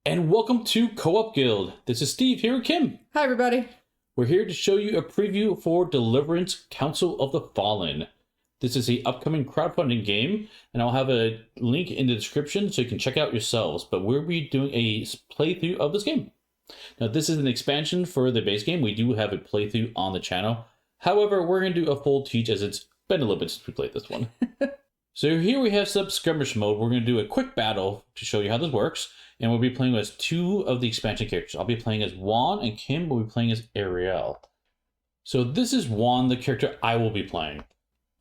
And welcome to Co-op Guild. This is Steve here with Kim. Hi, everybody. We're here to show you a preview for Deliverance Council of the Fallen. This is the upcoming crowdfunding game, and I'll have a link in the description so you can check out yourselves. But we'll be doing a playthrough of this game. Now, this is an expansion for the base game. We do have a playthrough on the channel. However, we're going to do a full teach as it's been a little bit since we played this one. So here we have some skirmish mode. We're going to do a quick battle to show you how this works. And we'll be playing as two of the expansion characters. I'll be playing as Juan, and Kim will be playing as Ariel. So this is Juan, the character I will be playing.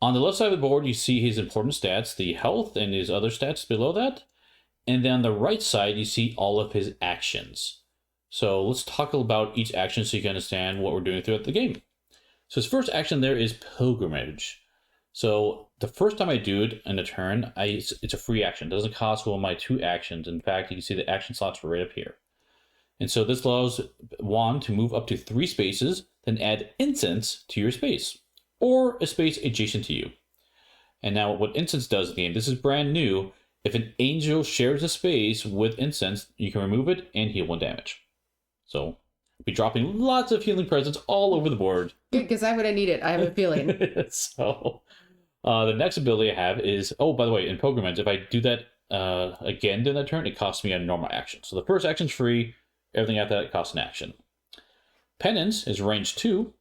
On the left side of the board, you see his important stats, the health and his other stats below that. And then on the right side, you see all of his actions. So let's talk about each action so you can understand what we're doing throughout the game. So his first action there is Pilgrimage. So the first time I do it in a turn, it's a free action. It doesn't cost one of my two actions. In fact, you can see the action slots right up here. And so this allows Juan to move up to 3 spaces, then add incense to your space, or a space adjacent to you. And now what incense does in the game, this is brand new. If an angel shares a space with incense, you can remove it and heal 1 damage. So I'll be dropping lots of healing presents all over the board. Good, because I would have needed it. I have a feeling. So the next ability I have is, oh, by the way, in Pilgrimage, if I do that again during that turn, it costs me a normal action. So the first action's free, everything after that costs an action. Penance is range 2,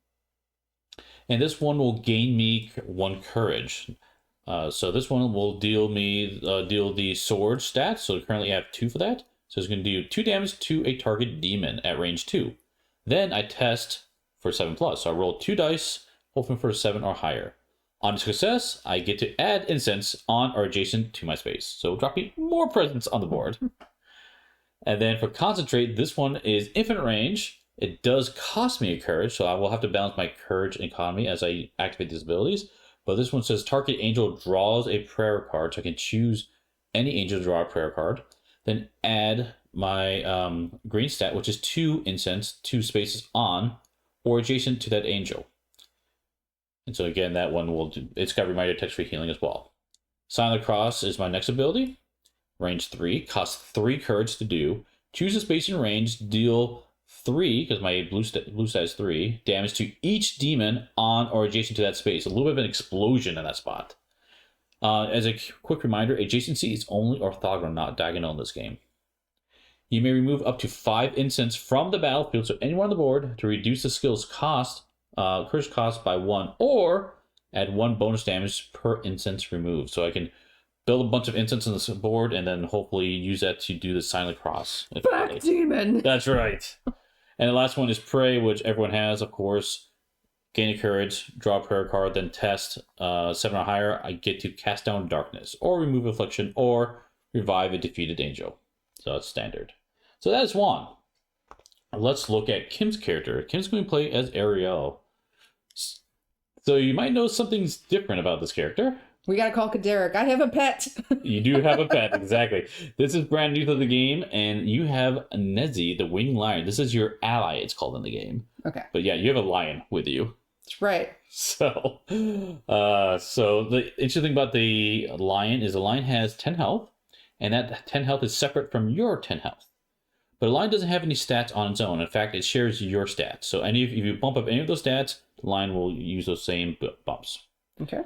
and this one will gain me 1 courage. So this one will deal the sword stats, so currently I have 2 for that. So it's going to do 2 damage to a target demon at range 2. Then I test for 7+, so I roll 2 dice, hoping for 7 or higher. On success, I get to add incense on or adjacent to my space. So dropping more presents on the board. And then for concentrate, this one is infinite range. It does cost me a courage, so I will have to balance my courage and economy as I activate these abilities. But this one says target angel draws a prayer card, so I can choose any angel to draw a prayer card. Then add my green stat, which is 2 incense, 2 spaces on or adjacent to that angel. And so again, that one will do, it's got reminder text for healing as well. Sign of the Cross is my next ability. Range 3, costs 3 courage to do. Choose a space in range, deal 3, because my blue stat is 3, damage to each demon on or adjacent to that space. A little bit of an explosion in that spot. As a quick reminder, adjacency is only orthogonal, not diagonal in this game. You may remove up to 5 incense from the battlefield, so anyone on the board, to reduce the skill's cost, courage cost by 1, or add 1 bonus damage per incense removed. So I can build a bunch of incense on this board and then hopefully use that to do the sign of the cross. Back demon! That's right. And the last one is Pray, which everyone has, of course. Gain a courage, draw a prayer card, then test 7 or higher. I get to cast down darkness, or remove affliction, or revive a defeated angel. So that's standard. So that is one. Let's look at Kim's character. Kim's going to play as Ariel. So you might know something's different about this character. We gotta call Kaderic. I have a pet. You do have a pet, exactly. This is brand new to the game, and you have Nezzy, the winged lion. This is your ally, it's called in the game. Okay. But yeah, you have a lion with you. That's right. So the interesting thing about the lion is the lion has 10 health, and that 10 health is separate from your 10 health. But a lion doesn't have any stats on its own. In fact, it shares your stats. So if you bump up any of those stats, the lion will use those same bumps. Okay.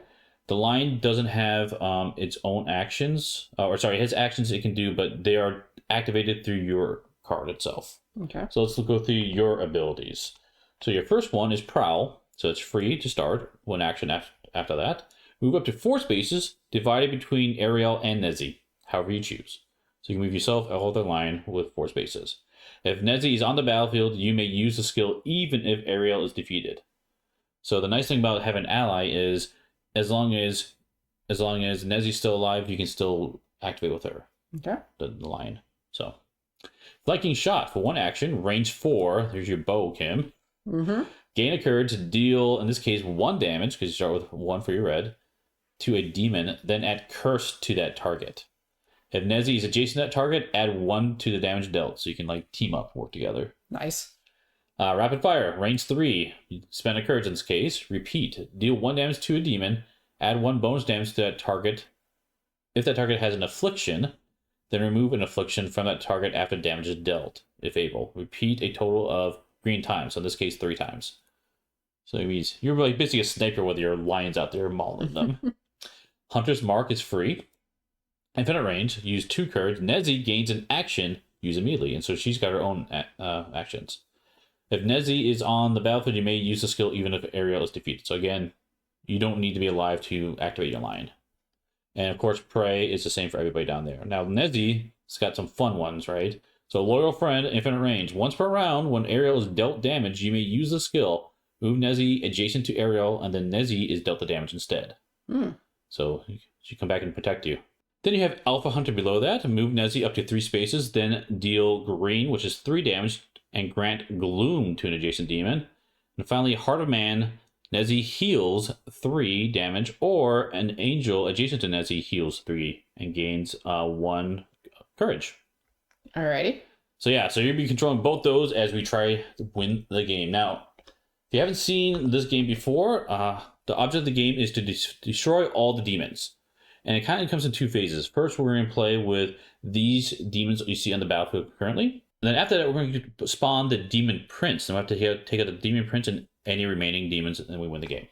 The lion doesn't have its own actions, his actions it can do, but they are activated through your card itself. Okay. So let's go through your abilities. So your first one is Prowl. So it's free to start, 1 action after that. Move up to 4 spaces, divided between Ariel and Nezzy, however you choose. So you can move yourself or the lion with 4 spaces. If Nezzy is on the battlefield, you may use the skill even if Ariel is defeated. So the nice thing about having an ally is, as long as Nezzy's still alive, you can still activate with her. Okay. The lion. So, Flanking Shot for 1 action, range 4. There's your bow, Kim. Mm-hmm. Gain a courage to deal, in this case, 1 damage, because you start with 1 for your red, to a demon, then add curse to that target. If Nezzy is adjacent to that target, add 1 to the damage dealt, so you can team up, work together. Nice. Rapid Fire, range 3. You spend a courage in this case. Repeat. Deal 1 damage to a demon. Add 1 bonus damage to that target. If that target has an affliction, Then remove an affliction from that target after damage is dealt, if able. Repeat a total of green times, so in this case 3 times. So it means you're like basically a sniper with your lions out there mauling them. Hunter's Mark is free. Infinite range, use 2 courage. Nezzy gains an action, use immediately, and so she's got her own actions. If Nezzy is on the battlefield, you may use the skill even if Ariel is defeated. So again, you don't need to be alive to activate your lion. And of course, Prey is the same for everybody down there. Now, Nezzy's got some fun ones, right? So Loyal Friend, Infinite range. Once per round, when Ariel is dealt damage, you may use the skill. Move Nezzy adjacent to Ariel, and then Nezzy is dealt the damage instead. So she come back and protect you. Then you have Alpha Hunter below that. Move Nezzy up to 3 spaces, then deal green, which is 3 damage, and grant gloom to an adjacent demon. And finally, Heart of Man. Nezzy heals 3 damage, or an angel adjacent to Nezzy heals 3 and gains 1 courage. Alrighty. So yeah, so you'll be controlling both those as we try to win the game. Now, if you haven't seen this game before, the object of the game is to destroy all the demons. And it kind of comes in 2 phases. First, we're going to play with these demons that you see on the battlefield currently. And then after that, we're going to spawn the Demon Prince. And we have to take out the Demon Prince and any remaining demons, and then we win the game.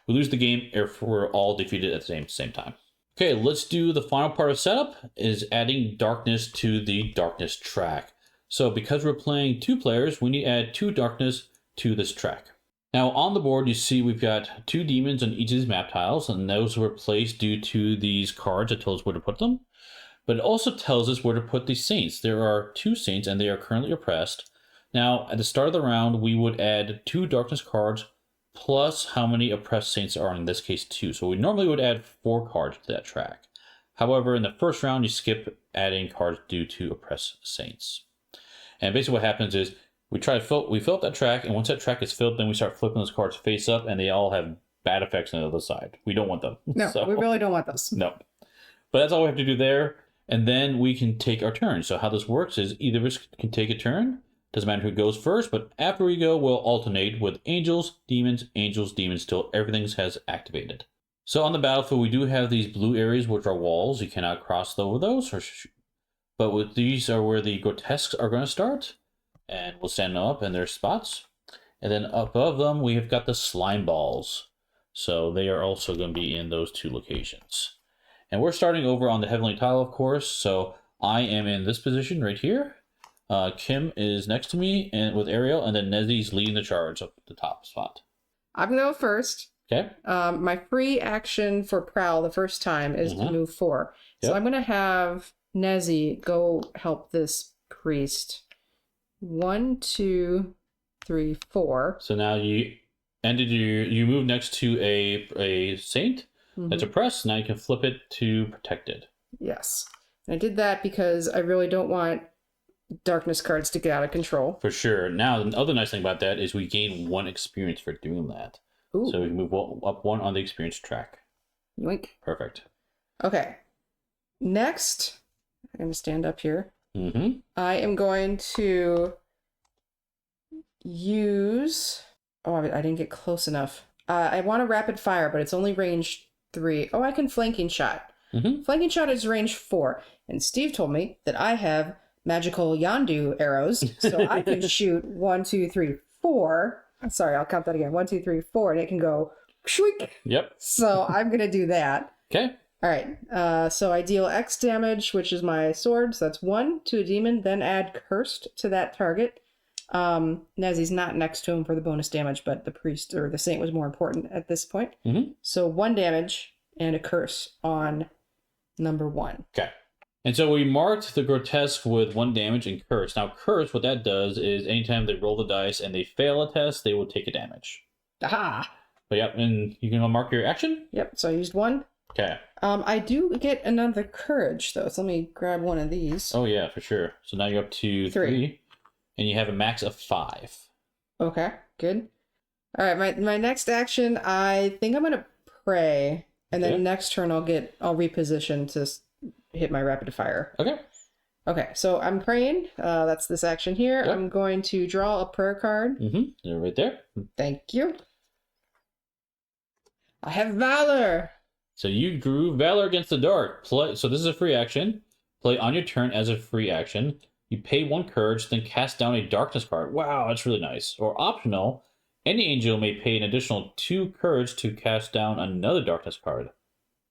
We lose the game if we're all defeated at the same time. Okay, let's do the final part of setup, is adding darkness to the darkness track. So because we're playing 2 players, we need to add 2 darkness to this track. Now on the board, you see we've got 2 demons on each of these map tiles, and those were placed due to these cards that tell us where to put them. But it also tells us where to put the saints. There are 2 saints, and they are currently oppressed. Now, at the start of the round, we would add 2 darkness cards plus how many oppressed saints are in this case 2. So we normally would add 4 cards to that track. However, in the first round, you skip adding cards due to oppressed saints. And basically what happens is we fill up that track, and once that track is filled, then we start flipping those cards face up, and they all have bad effects on the other side. We don't want them. No, we really don't want those. No. But that's all we have to do there, and then we can take our turn. So how this works is either of us can take a turn. Doesn't matter who goes first, but after we go, we'll alternate with angels, demons, till everything has activated. So on the battlefield, we do have these blue areas, which are walls. You cannot cross over those. But with these are where the grotesques are going to start. And we'll stand them up in their spots. And then above them, we have got the slime balls. So they are also going to be in those 2 locations. And we're starting over on the heavenly tile, of course. So I am in this position right here. Kim is next to me and with Ariel, and then Nezzy's leading the charge up the top spot. I'm going to go first. Okay. My free action for Prowl the first time is to move 4. So I'm going to have Nezzy go help this priest. 1, 2, 3, 4. So now you move next to a saint that's oppressed. Now you can flip it to protected. Yes. I did that because I really don't want darkness cards to get out of control. For sure. Now, the other nice thing about that is we gain 1 experience for doing that. Ooh. So we can move up 1 on the experience track. Yoink. Perfect. Okay. Next, I'm going to stand up here. I am going to use... Oh, I didn't get close enough. I want a rapid fire, but it's only range 3. Oh, I can flanking shot. Flanking shot is range 4. And Steve told me that I have magical Yandu arrows, so I can shoot 1, 2, 3, 4. Sorry, I'll count that again. 1, 2, 3, 4, and it can go shwiek. Yep. So I'm going to do that. Okay. All right. So I deal X damage, which is my sword. So that's 1 to a demon. Then add cursed to that target. Nezzy's not next to him for the bonus damage, but the priest or the saint was more important at this point. So 1 damage and a curse on number 1. Okay. And so we marked the grotesque with 1 damage and curse. Now, curse, what that does is anytime they roll the dice and they fail a test, they will take a damage. Aha! But yep, and you can mark your action? Yep, so I used 1. Okay. I do get another courage, though, so let me grab one of these. Oh, yeah, for sure. So now you're up to 3. And you have a max of 5. Okay, good. All right, my next action, I think I'm going to pray. And then next turn, I'll reposition to hit my rapid fire. Okay. Okay, so I'm praying. That's this action here. Yep. I'm going to draw a prayer card. They're right there. Thank you. I have Valor. So you drew Valor against the Dark. So this is a free action. play on your turn as a free action. You pay 1 courage, then cast down a darkness card. Wow, that's really nice. Or optional, any angel may pay an additional 2 courage to cast down another darkness card.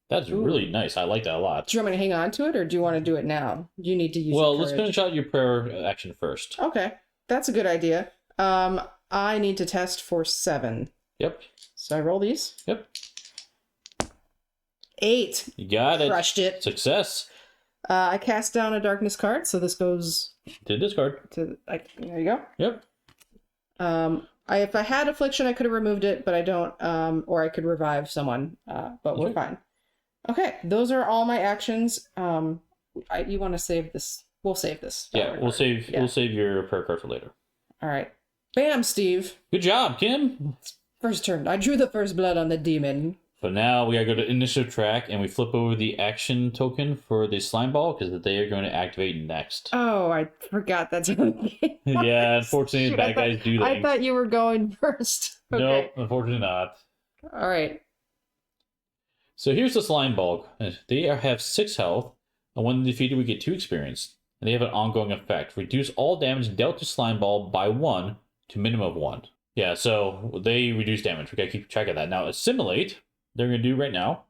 That's really nice. I like that a lot. Do you want me to hang on to it, or do you want to do it now? You need to use. Well, let's finish out your prayer action first. Okay, that's a good idea. I need to test for 7. Yep. So I roll these. Yep. 8. You got it. Crushed it. Success. I cast down a darkness card, so this goes to discard. There you go. Yep. If I had affliction, I could have removed it, but I don't. Or I could revive someone. But we're fine. Okay, those are all my actions. You want to save this? We'll save this. Yeah, we'll save your prayer card for later. All right. Bam, Steve. Good job, Kim. First turn. I drew the first blood on the demon. But now we gotta go to initiative track and we flip over the action token for the slime ball because they are going to activate next. Oh, I forgot that's yeah, unfortunately, bad guys do that. I thought you were going first. Okay. No, unfortunately not. All right. So here's the slime ball. They have 6 health, and when defeated, we get 2 experience. And they have an ongoing effect. Reduce all damage dealt to slime ball by 1 to minimum of 1. Yeah, so they reduce damage. We gotta keep track of that. Now, assimilate. They're going to do right now.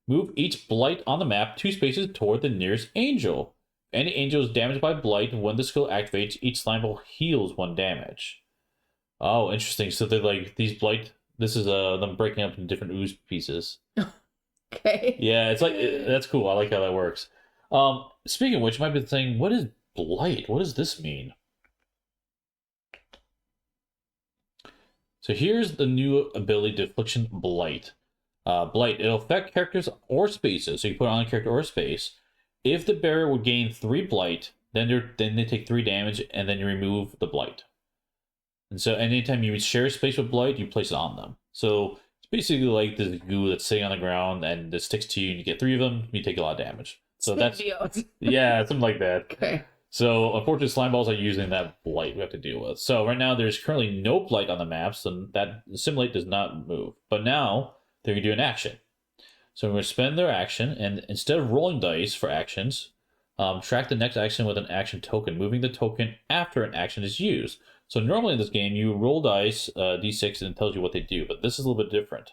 Move each blight on the map 2 spaces toward the nearest angel. Any angel is damaged by blight. When the skill activates, each slime ball heals 1 damage. Oh, interesting. So they're like, these blight, this is them breaking up into different ooze pieces. Okay. Yeah, it's like, that's cool. I like how that works. Speaking of which, you might be saying, what is blight? What does this mean? So here's the new ability to Affliction Blight. Blight, it'll affect characters or spaces, so you put it on a character or a space. If the bearer would gain 3 blight, then they take 3 damage, and then you remove the blight. And so anytime you share a space with blight, you place it on them. So it's basically like this goo that's sitting on the ground, and it sticks to you, and you get 3 of them, you take a lot of damage. So that's yeah, something like that. Okay. So unfortunately, slime balls are using that blight we have to deal with. So right now, there's currently no blight on the maps, and that assimilate does not move. But now they're going to do an action. So we're going to spend their action, and instead of rolling dice for actions, track the next action with an action token, moving the token after an action is used. So normally in this game, you roll dice, d6, and it tells you what they do, but this is a little bit different.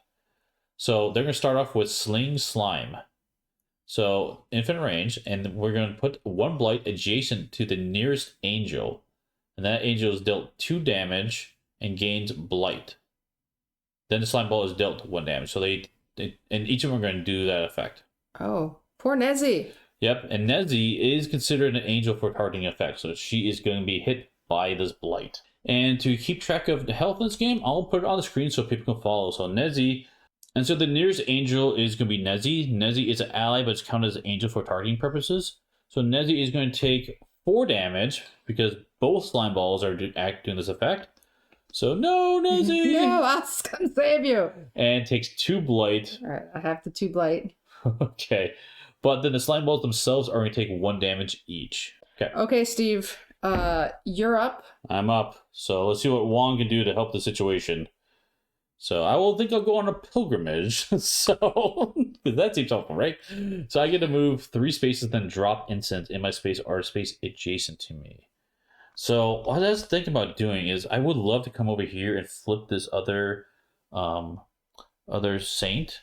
So they're going to start off with Sling Slime. So infinite range, and we're going to put 1 blight adjacent to the nearest angel, and that angel is dealt 2 damage and gains blight. Then the slime ball is dealt 1 damage. So they and each of them are going to do that effect. Oh, poor Nezzy. Yep, and Nezzy is considered an angel for targeting effect, so she is going to be hit by this blight. And to keep track of the health in this game, I'll put it on the screen so people can follow. So Nezzy, and so the nearest angel is going to be Nezzy. Nezzy is an ally, but it's counted as an angel for targeting purposes. So Nezzy is going to take 4 damage because both slime balls are doing this effect. So no, Nezzy! No, I'll come save you. And takes 2 blight. All right, I have the 2 blight. Okay. But then the slime balls themselves are going to take 1 damage each. Okay. Okay, Steve. You're up. I'm up. So let's see what Juan can do to help the situation. So I will think I'll go on a pilgrimage. So that seems helpful, right? So I get to move 3 spaces, then drop incense in my space or a space adjacent to me. So what I was thinking about doing is I would love to come over here and flip this other saint.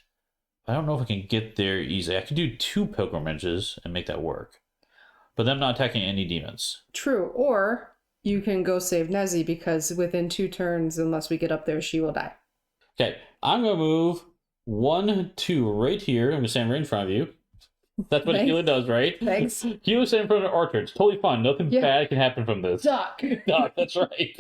I don't know if I can get there easily. I can do 2 pilgrimages and make that work. But then I'm not attacking any demons. True. Or you can go save Nezzy because within 2 turns, unless we get up there, she will die. Okay, I'm going to move 1, 2 right here. I'm going to stand right in front of you. That's what Hila does, right? Thanks. Hila's standing in front of an archer. It's totally fine. Nothing bad can happen from this. Duck. Duck, that's right.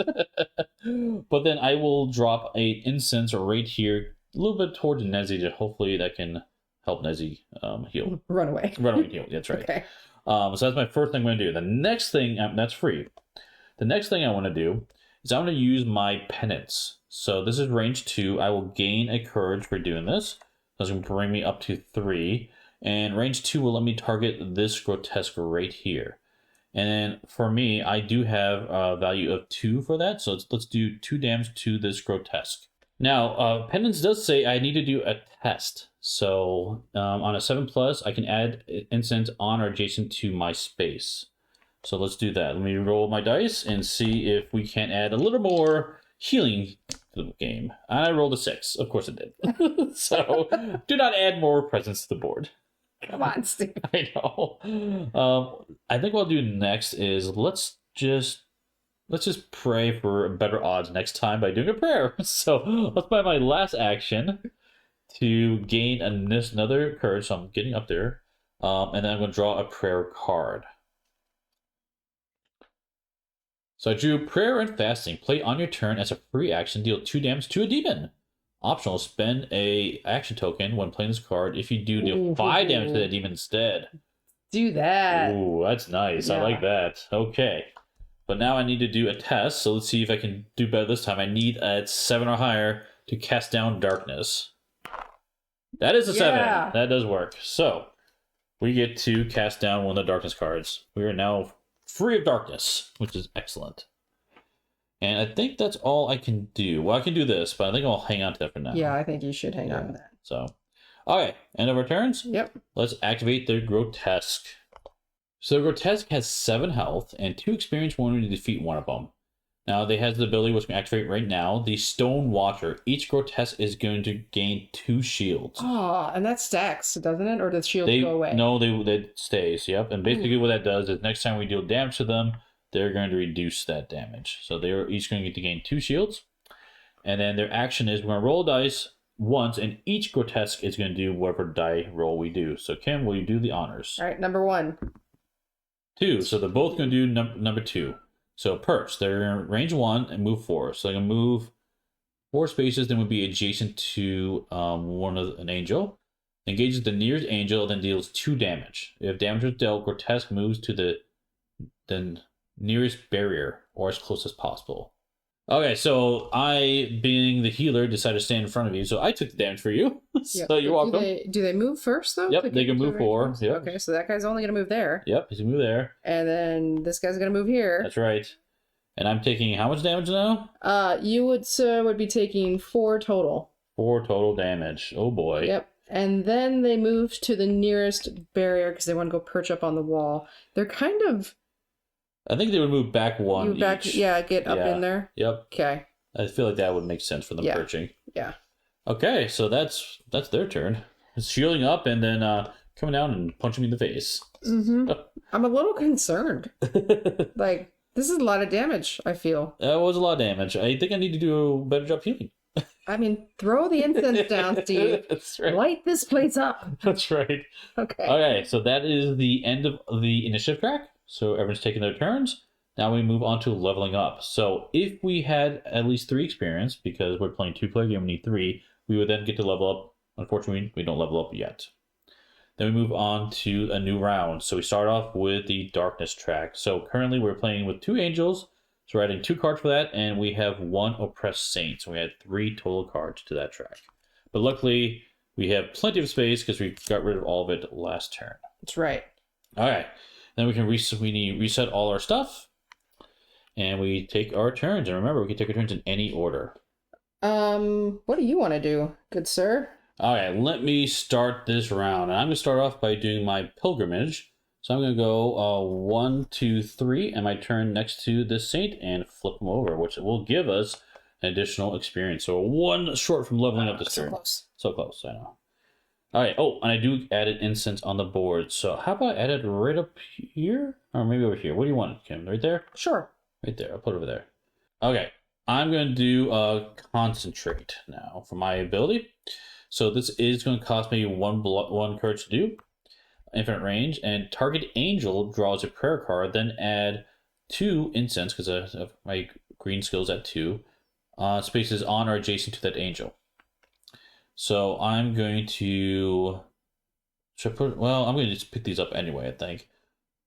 But then I will drop a incense right here, a little bit towards Nezzy, to hopefully that can help Nezzy heal. Run away. Run away and heal, that's right. Okay. So that's my first thing I'm going to do. The next thing, that's free. The next thing I want to do is I'm going to use my penance. So this is range 2. I will gain a courage for doing this. That's going to bring me up to 3. And range 2 will let me target this grotesque right here. And then for me, I do have a value of 2 for that. So let's do 2 damage to this grotesque. Now, Penance does say I need to do a test. So on a 7+, I can add incense on or adjacent to my space. So let's do that. Let me roll my dice and see if we can add a little more healing to the game. I rolled a 6. Of course it did. So do not add more presents to the board. Come on, Steve. I know. I think what I'll do next is let's just pray for better odds next time by doing a prayer. So let's buy my last action to gain another courage. So I'm getting up there. And then I'm going to draw a prayer card. So I drew Prayer and Fasting. Play on your turn as a free action. Deal 2 damage to a demon. Optional, spend a action token when playing this card. If you do, deal 5 damage to that demon instead. Do that. Ooh, that's nice. Yeah. I like that. Okay. But now I need to do a test. So let's see if I can do better this time. I need a 7 or higher to cast down darkness. That is a 7. That does work. So we get to cast down one of the darkness cards. We are now free of darkness, which is excellent. And I think that's all I can do. Well, I can do this, but I think I'll hang on to that for now. Yeah, I think you should hang on to that. So, okay, end of our turns. Yep. Let's activate the Grotesque. So the Grotesque has 7 health and 2 experience when we defeat one of them. Now, they has the ability which we can activate right now, the Stone Watcher. Each Grotesque is going to gain 2 shields. Oh, and that stacks, doesn't it? Or does shields go away? No, they stays, yep. And basically what that does is next time we deal damage to them, they're going to reduce that damage. So they're each going to get to gain 2 shields. And then their action is we're going to roll dice once, and each Grotesque is going to do whatever die roll we do. So Kim, will you do the honors? All right, number 1. 2, so they're both going to do number 2. So perch, they're in range 1 and move 4. So they can move 4 spaces, then would be adjacent to an angel. Engages the nearest angel, then deals 2 damage. If damage is dealt, Grotesque moves to the nearest barrier or as close as possible. Okay, so I, being the healer, decided to stand in front of you, so I took the damage for you. So you're welcome. Do they move first, though? Yep, they can move 4. Yep. Okay, so that guy's only going to move there. Yep, he's going to move there. And then this guy's going to move here. That's right. And I'm taking how much damage now? You would be taking 4 total. 4 total damage. Oh boy. Yep. And then they move to the nearest barrier because they want to go perch up on the wall. They're kind of... I think they would move back 1 each. Yeah, get up in there. Yep. Okay. I feel like that would make sense for them perching. Yeah. Okay, so that's their turn. It's shielding up and then coming down and punching me in the face. Mm-hmm. I'm a little concerned. Like, this is a lot of damage, I feel. That was a lot of damage. I think I need to do a better job healing. I mean, throw the incense down, Steve. That's right. Light this place up. That's right. Okay. Okay, so that is the end of the initiative track. So everyone's taking their turns. Now we move on to leveling up. So if we had at least 3 experience, because we're playing 2-player game, we need 3, we would then get to level up. Unfortunately, we don't level up yet. Then we move on to a new round. So we start off with the darkness track. So currently we're playing with 2 angels. So we're adding 2 cards for that, and we have 1 oppressed saint. So we had 3 total cards to that track. But luckily, we have plenty of space because we got rid of all of it last turn. That's right. All right. Then we can reset all our stuff, and we take our turns. And remember, we can take our turns in any order. What do you want to do, good sir? All right, let me start this round. And I'm going to start off by doing my pilgrimage. So I'm going to go 1, 2, 3, and my turn next to this saint and flip them over, which will give us an additional experience. So 1 short from leveling up this turn. So close. So close, I know. All right. Oh, and I do add an incense on the board. So how about I add it right up here? Or maybe over here. What do you want, Kim? Right there? Sure. Right there. I'll put it over there. Okay. I'm going to do concentrate now for my ability. So this is going to cost me 1 courage to do. Infinite range. And target angel draws a prayer card. Then add 2 incense, because my green skill's at 2. Spaces on or adjacent to that angel. So I'm going to... Should I put... Well, I'm going to just pick these up anyway, I think.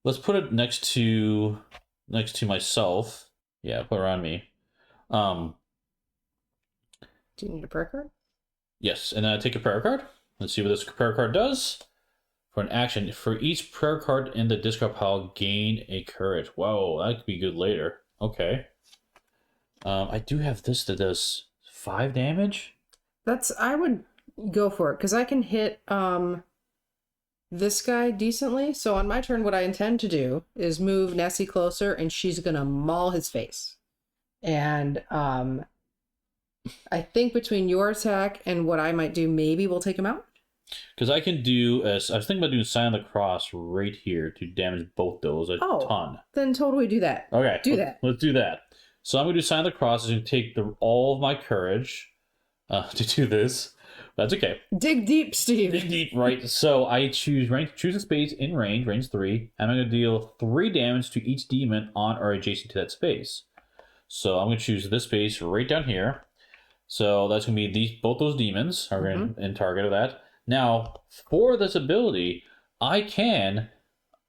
Let's put it next to myself. Yeah, put it around me. Do you need a prayer card? Yes, and then I take a prayer card. Let's see what this prayer card does. For an action, for each prayer card in the discard pile, gain a courage. Whoa, that could be good later. Okay. I do have this that does 5 damage? I would go for it, because I can hit this guy decently. So on my turn, what I intend to do is move Nezzy closer, and she's gonna maul his face. And I think between your attack and what I might do, maybe we'll take him out. Because I can do, I was thinking about doing Sign of the Cross right here to damage both those a ton. Then totally do that. Okay. That. Let's do that. So I'm going to do Sign of the Cross. I'm going to take all of my courage to do this. That's okay. Dig deep, Steve. Dig deep, right. So I choose a space in range 3. And I'm going to deal 3 damage to each demon on or adjacent to that space. So I'm going to choose this space right down here. So that's going to be both those demons are in target of that. Now, for this ability, I can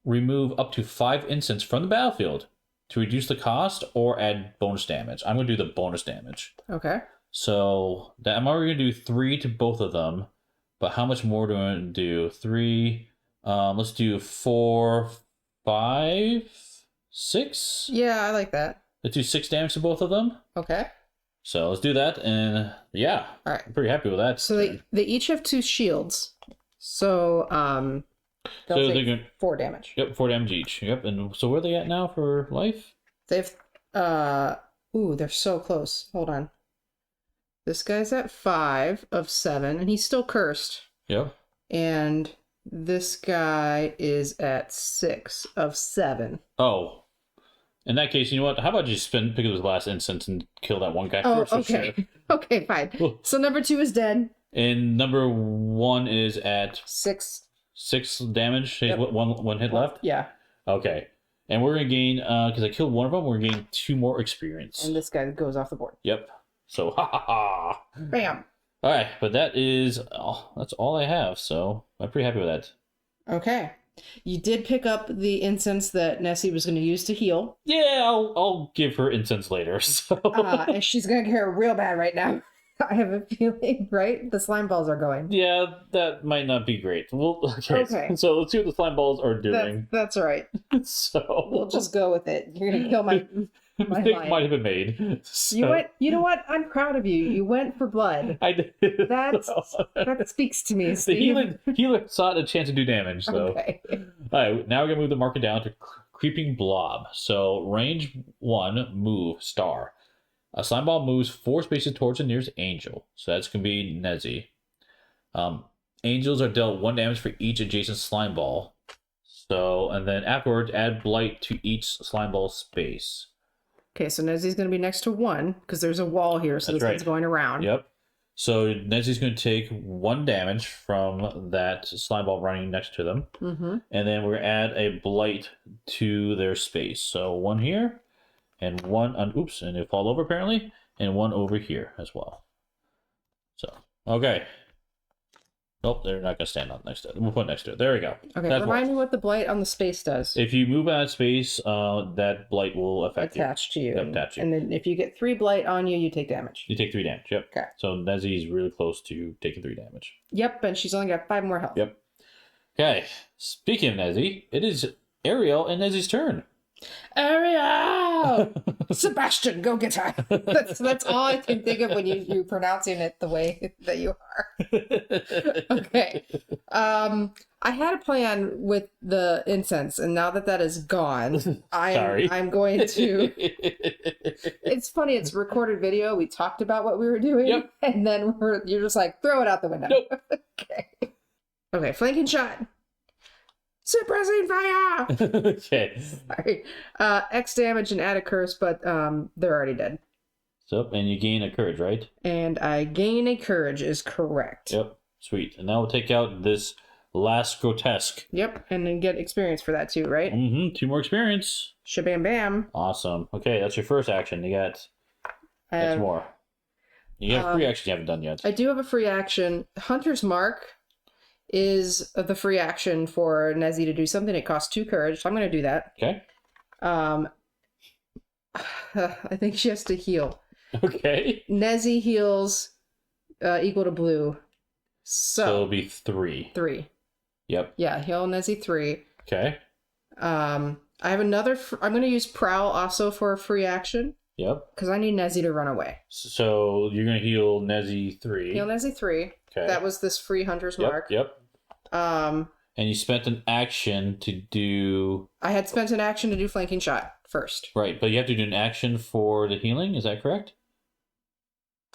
remove up to 5 instants from the battlefield to reduce the cost or add bonus damage. I'm going to do the bonus damage. Okay. So I'm already going to do 3 to both of them. But how much more do I want to do? 3. Let's do 4, 5, 6. Yeah, I like that. Let's do 6 damage to both of them. Okay. So let's do that, and yeah, all right, I'm pretty happy with that. So they each have 2 shields, so they'll take 4 damage. Yep, 4 damage each. Yep, and so where are they at now for life? They've they're so close. Hold on. This guy's at 5 of 7, and he's still cursed. Yep. And this guy is at 6 of 7. Oh. In that case, you know what? How about you pick up his last instance and kill that one guy first? Okay. Sure. Okay, fine. Cool. So number 2 is dead. And number 1 is at 6 damage. Yep. One hit left? Yeah. Okay. And we're going to gain, because I killed one of them, we're going to gain 2 more experience. And this guy goes off the board. Yep. So, ha ha ha. Bam. All right, but that's all I have, so I'm pretty happy with that. Okay. You did pick up the incense that Nessie was going to use to heal. Yeah, I'll give her incense later. So. And she's going to get her real bad right now. I have a feeling, right? The slime balls are going. Yeah, that might not be great. Well, okay. So let's see what the slime balls are doing. That's right. So we'll just go with it. You're going to kill my mistake might have been made. So. You know what? I'm proud of you. You went for blood. I did. That speaks to me, Steve. The healer sought a chance to do damage, so. Okay. All right, now we're going to move the marker down to Creeping Blob. So range 1, move, star. A slime ball moves 4 spaces towards the nearest angel. So that's going to be Nezzy. Angels are dealt 1 damage for each adjacent slime ball. So, and then afterwards, add blight to each slime ball space. Okay, so Nezzy's going to be next to 1, because there's a wall here, so this one's going around. Yep. So Nezzy's going to take 1 damage from that slime ball running next to them. Mm-hmm. And then we're going to add a blight to their space. So 1 here, and 1 on, oops, and they fall over apparently, and 1 over here as well. So, okay. Nope, they're not going to stand on next to it. We'll put next to it. There we go. Okay, remind me what the blight on the space does. If you move out of space, that blight will affect attach to you. Yep, attach you. And then if you get 3 blight on you, you take damage. You take 3 damage, yep. Okay. So Nezzy's really close to taking 3 damage. Yep, and she's only got 5 more health. Yep. Okay, speaking of Nezzy, it is Ariel and Nezzy's turn. Ariel! Sebastian, go get her. That's all I can think of when you're pronouncing it the way that you are. Okay. I had a plan with the incense, and now that is gone, I'm going to. It's funny. It's recorded video. We talked about what we were doing, yep. And then you're just like, throw it out the window. Nope. Okay. Flanking shot. Suppressing fire! Okay. Sorry. X damage and add a curse, but they're already dead. So, and you gain a courage, right? And I gain a courage is correct. Yep. Sweet. And now we'll take out this last grotesque. Yep, and then get experience for that too, right? Mm-hmm. 2 more experience. Shabam bam. Awesome. Okay, that's your first action. You got more. You have 3 actions you haven't done yet. I do have a free action. Hunter's Mark is the free action for Nezzy to do something. It costs 2 courage, so I'm going to do that. Okay. I think she has to heal. Okay. Nezzy heals equal to blue. So it'll be 3. 3. Yep. Yeah, heal Nezzy 3. Okay. I have another. I'm going to use Prowl also for a free action. Yep. Because I need Nezzy to run away. So you're going to heal Nezzy 3. Heal Nezzy 3. Okay. That was this free hunter's mark. Yep. And you spent an action to do... I had spent an action to do flanking shot first. Right, but you have to do an action for the healing. Is that correct?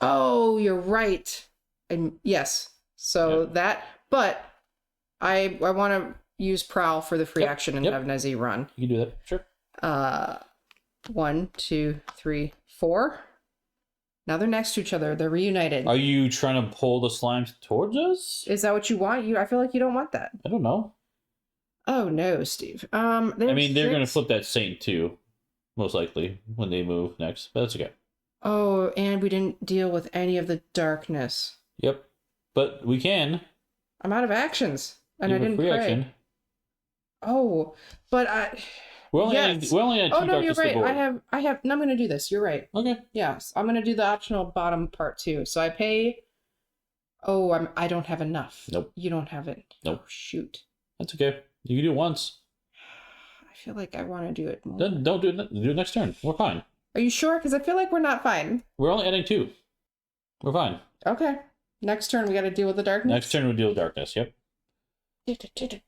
Oh, you're right. And yes. So that... But I want to use Prowl for the free action and have Nezzy run. You can do that. Sure. 1, 2, 3, 4. Now they're next to each other. They're reunited. Are you trying to pull the slimes towards us? Is that what you want? I feel like you don't want that. I don't know. Oh no, Steve. I mean, they're going to flip that Saint too, most likely, when they move next. But that's okay. Oh, and we didn't deal with any of the darkness. Yep. But we can. I'm out of actions. And I didn't free pray. Action. Oh, but I... We're only adding 2 you're right. board. I have... No, I'm going to do this. You're right. Okay. Yes, I'm going to do the optional bottom part too. So I pay... Oh, I don't have enough. Nope. You don't have it. Nope. Oh, shoot. That's okay. You can do it once. I feel like I want to do it more. Then don't do it. Do it next turn. We're fine. Are you sure? Because I feel like we're not fine. We're only adding 2. We're fine. Okay. Next turn, we got to deal with the darkness? Next turn, we'll deal with darkness. Yep. Okay.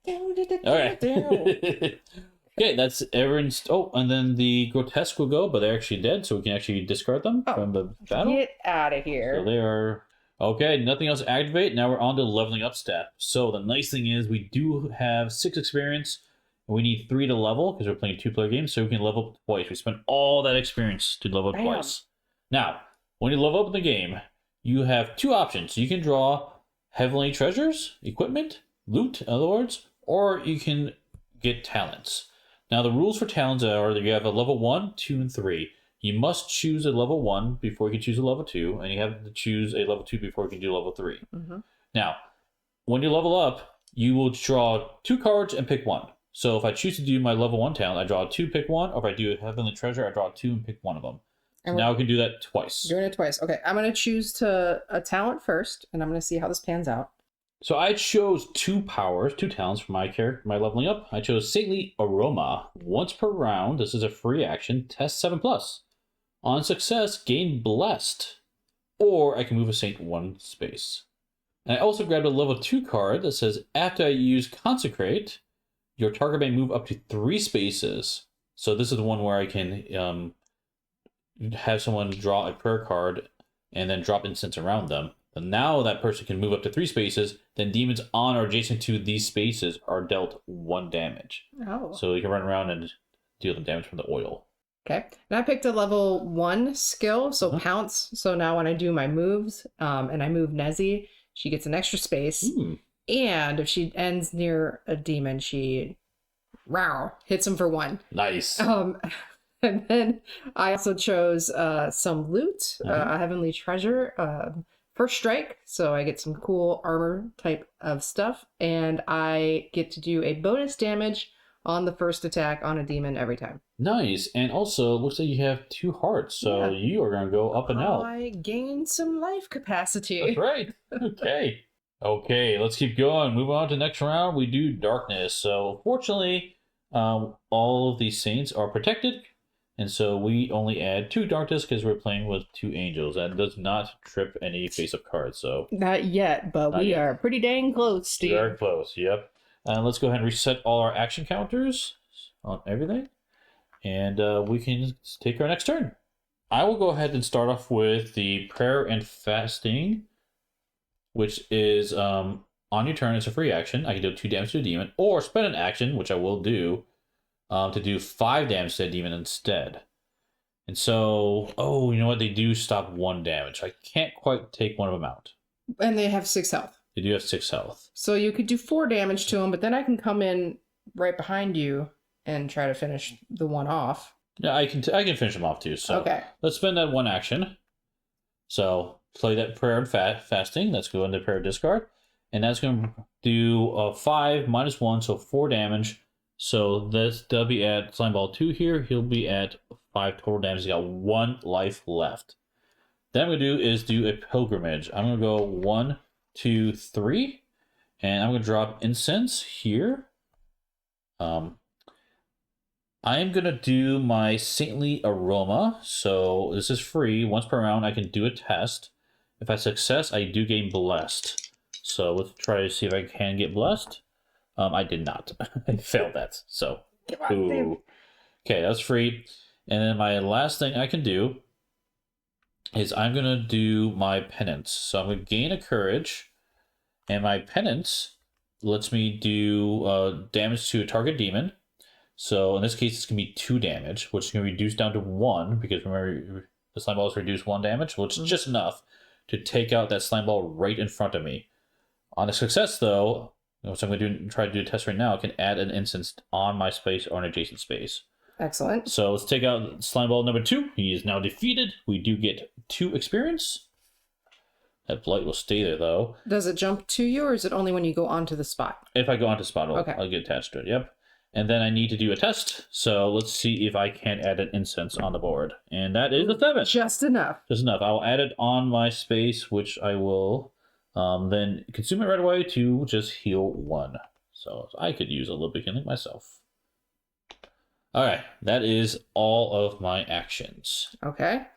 Okay, that's everyone's... Oh, and then the grotesque will go, but they're actually dead, so we can actually discard them from the battle. Get out of here. So they are... Okay, nothing else to activate. Now we're on to leveling up stat. So the nice thing is we do have 6 experience, and we need 3 to level, because we're playing 2-player games, so we can level up twice. We spent all that experience to level up twice. Now, when you level up in the game, you have 2 options. You can draw heavenly treasures, equipment, loot, in other words, or you can get talents. Now, the rules for talents are that you have a level 1, 2, and 3. You must choose a level 1 before you can choose a level 2, and you have to choose a level 2 before you can do level 3. Mm-hmm. Now, when you level up, you will draw 2 cards and pick 1. So if I choose to do my level 1 talent, I draw 2, pick 1, or if I do a heavenly treasure, I draw 2 and pick 1 of them. So now I can do that twice. Doing it twice. Okay, I'm going to choose a talent first, and I'm going to see how this pans out. So I chose 2 talents for my character, my leveling up. I chose Saintly Aroma. Once per round, this is a free action, test 7+. On success, gain Blessed. Or I can move a Saint 1 space. And I also grabbed a level 2 card that says, after I use Consecrate, your target may move up to 3 spaces. So this is the one where I can have someone draw a prayer card and then drop incense around them. And now that person can move up to 3 spaces, then demons on or adjacent to these spaces are dealt 1 damage. Oh. So you can run around and deal them damage from the oil. Okay. And I picked a level 1 skill, so Pounce. So now when I do my moves, and I move Nezzy, she gets an extra space. And if she ends near a demon, she hits him for 1. Nice. And then I also chose some loot, a heavenly treasure, first strike, so I get some cool armor type of stuff, and I get to do a bonus damage on the first attack on a demon every time. Nice. And also, it looks like you have 2 hearts, so you are going to go up and out. I gained some life capacity. That's right. Okay. Okay, let's keep going. Move on to the next round. We do darkness. So, fortunately, all of these saints are protected. And so we only add 2 darkness because we're playing with 2 angels. That does not trip any face-up cards. So not yet, but we are pretty dang close, Steve. Very close, yep. Let's go ahead and reset all our action counters on everything. And we can take our next turn. I will go ahead and start off with the prayer and fasting, which is on your turn, it's a free action. I can do 2 damage to a demon, or spend an action, which I will do, to do 5 damage to a demon instead. And so, you know what? They do stop 1 damage. I can't quite take one of them out. And they have 6 health. They do have 6 health. So you could do 4 damage to them, but then I can come in right behind you and try to finish the one off. Yeah, I can finish them off too. So okay. Let's spend that 1 action. So play that prayer and fasting. Let's go into prayer discard. And that's going to do 5 minus 1, so 4 damage. So that'll be at Slime Ball 2 here. He'll be at 5 total damage. He's got 1 life left. Then I'm going to do is do a pilgrimage. I'm going to go 1, 2, 3. And I'm going to drop incense here. I am going to do my Saintly Aroma. So this is free. Once per round, I can do a test. If I success, I do gain Blessed. So let's try to see if I can get Blessed. I did not. I failed that. So, ooh. Okay, that's free. And then my last thing I can do is I'm going to do my Penance. So I'm going to gain a Courage. And my Penance lets me do damage to a target demon. So in this case, it's going to be 2 damage, which is going to reduce down to 1, because remember, the slime ball is reduced 1 damage, which is just enough to take out that slime ball right in front of me. On a success, though, which I'm going to try to do a test right now, I can add an instance on my space or an adjacent space. Excellent. So let's take out slime ball number 2. He is now defeated. We do get 2 experience. That blight will stay there, though. Does it jump to you, or is it only when you go onto the spot? If I go onto spot, I'll get attached to it. Yep. And then I need to do a test. So let's see if I can add an incense on the board. And that is a 7. Just enough. Just enough. I'll add it on my space, which I will then consume it right away to just heal 1. So I could use a little bit of healing myself. All right. That is all of my actions. Okay.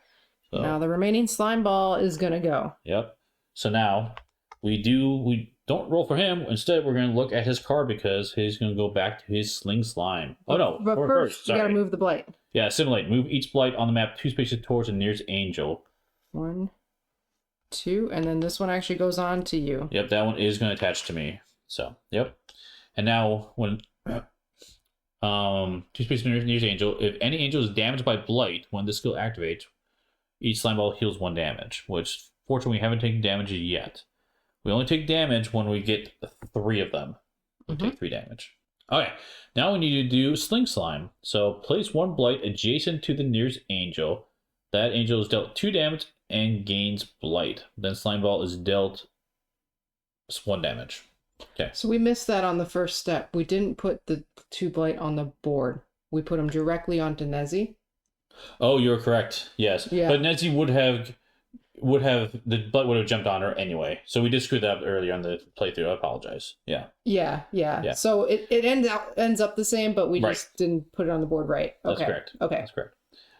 So, now the remaining slime ball is going to go. Yep. So now we don't roll for him. Instead, we're going to look at his card because he's going to go back to his Sling Slime. Oh, no. But first, you got to move the blight. Yeah, assimilate. Move each blight on the map 2 spaces towards the nearest angel. 1, 2, and then this one actually goes on to you. Yep, that one is going to attach to me. So, yep. And now, when 2 spaces nearest angel, if any angel is damaged by blight when this skill activates, each slime ball heals 1 damage, which fortunately we haven't taken damage yet. We only take damage when we get 3 of them. We take 3 damage. Okay, now we need to do Sling Slime. So place 1 blight adjacent to the nearest angel. That angel is dealt 2 damage and gains blight. Then slime ball is dealt 1 damage. Okay. So we missed that on the first step. We didn't put the 2 blight on the board. We put them directly onto Nezzy. Oh, you're correct. Yes. Yeah. But Nezzy would have the blight would have jumped on her anyway. So we did screw that up earlier on the playthrough. I apologize. Yeah. Yeah. So it ends up the same, but we just didn't put it on the board right. Okay. That's correct. Okay. That's correct.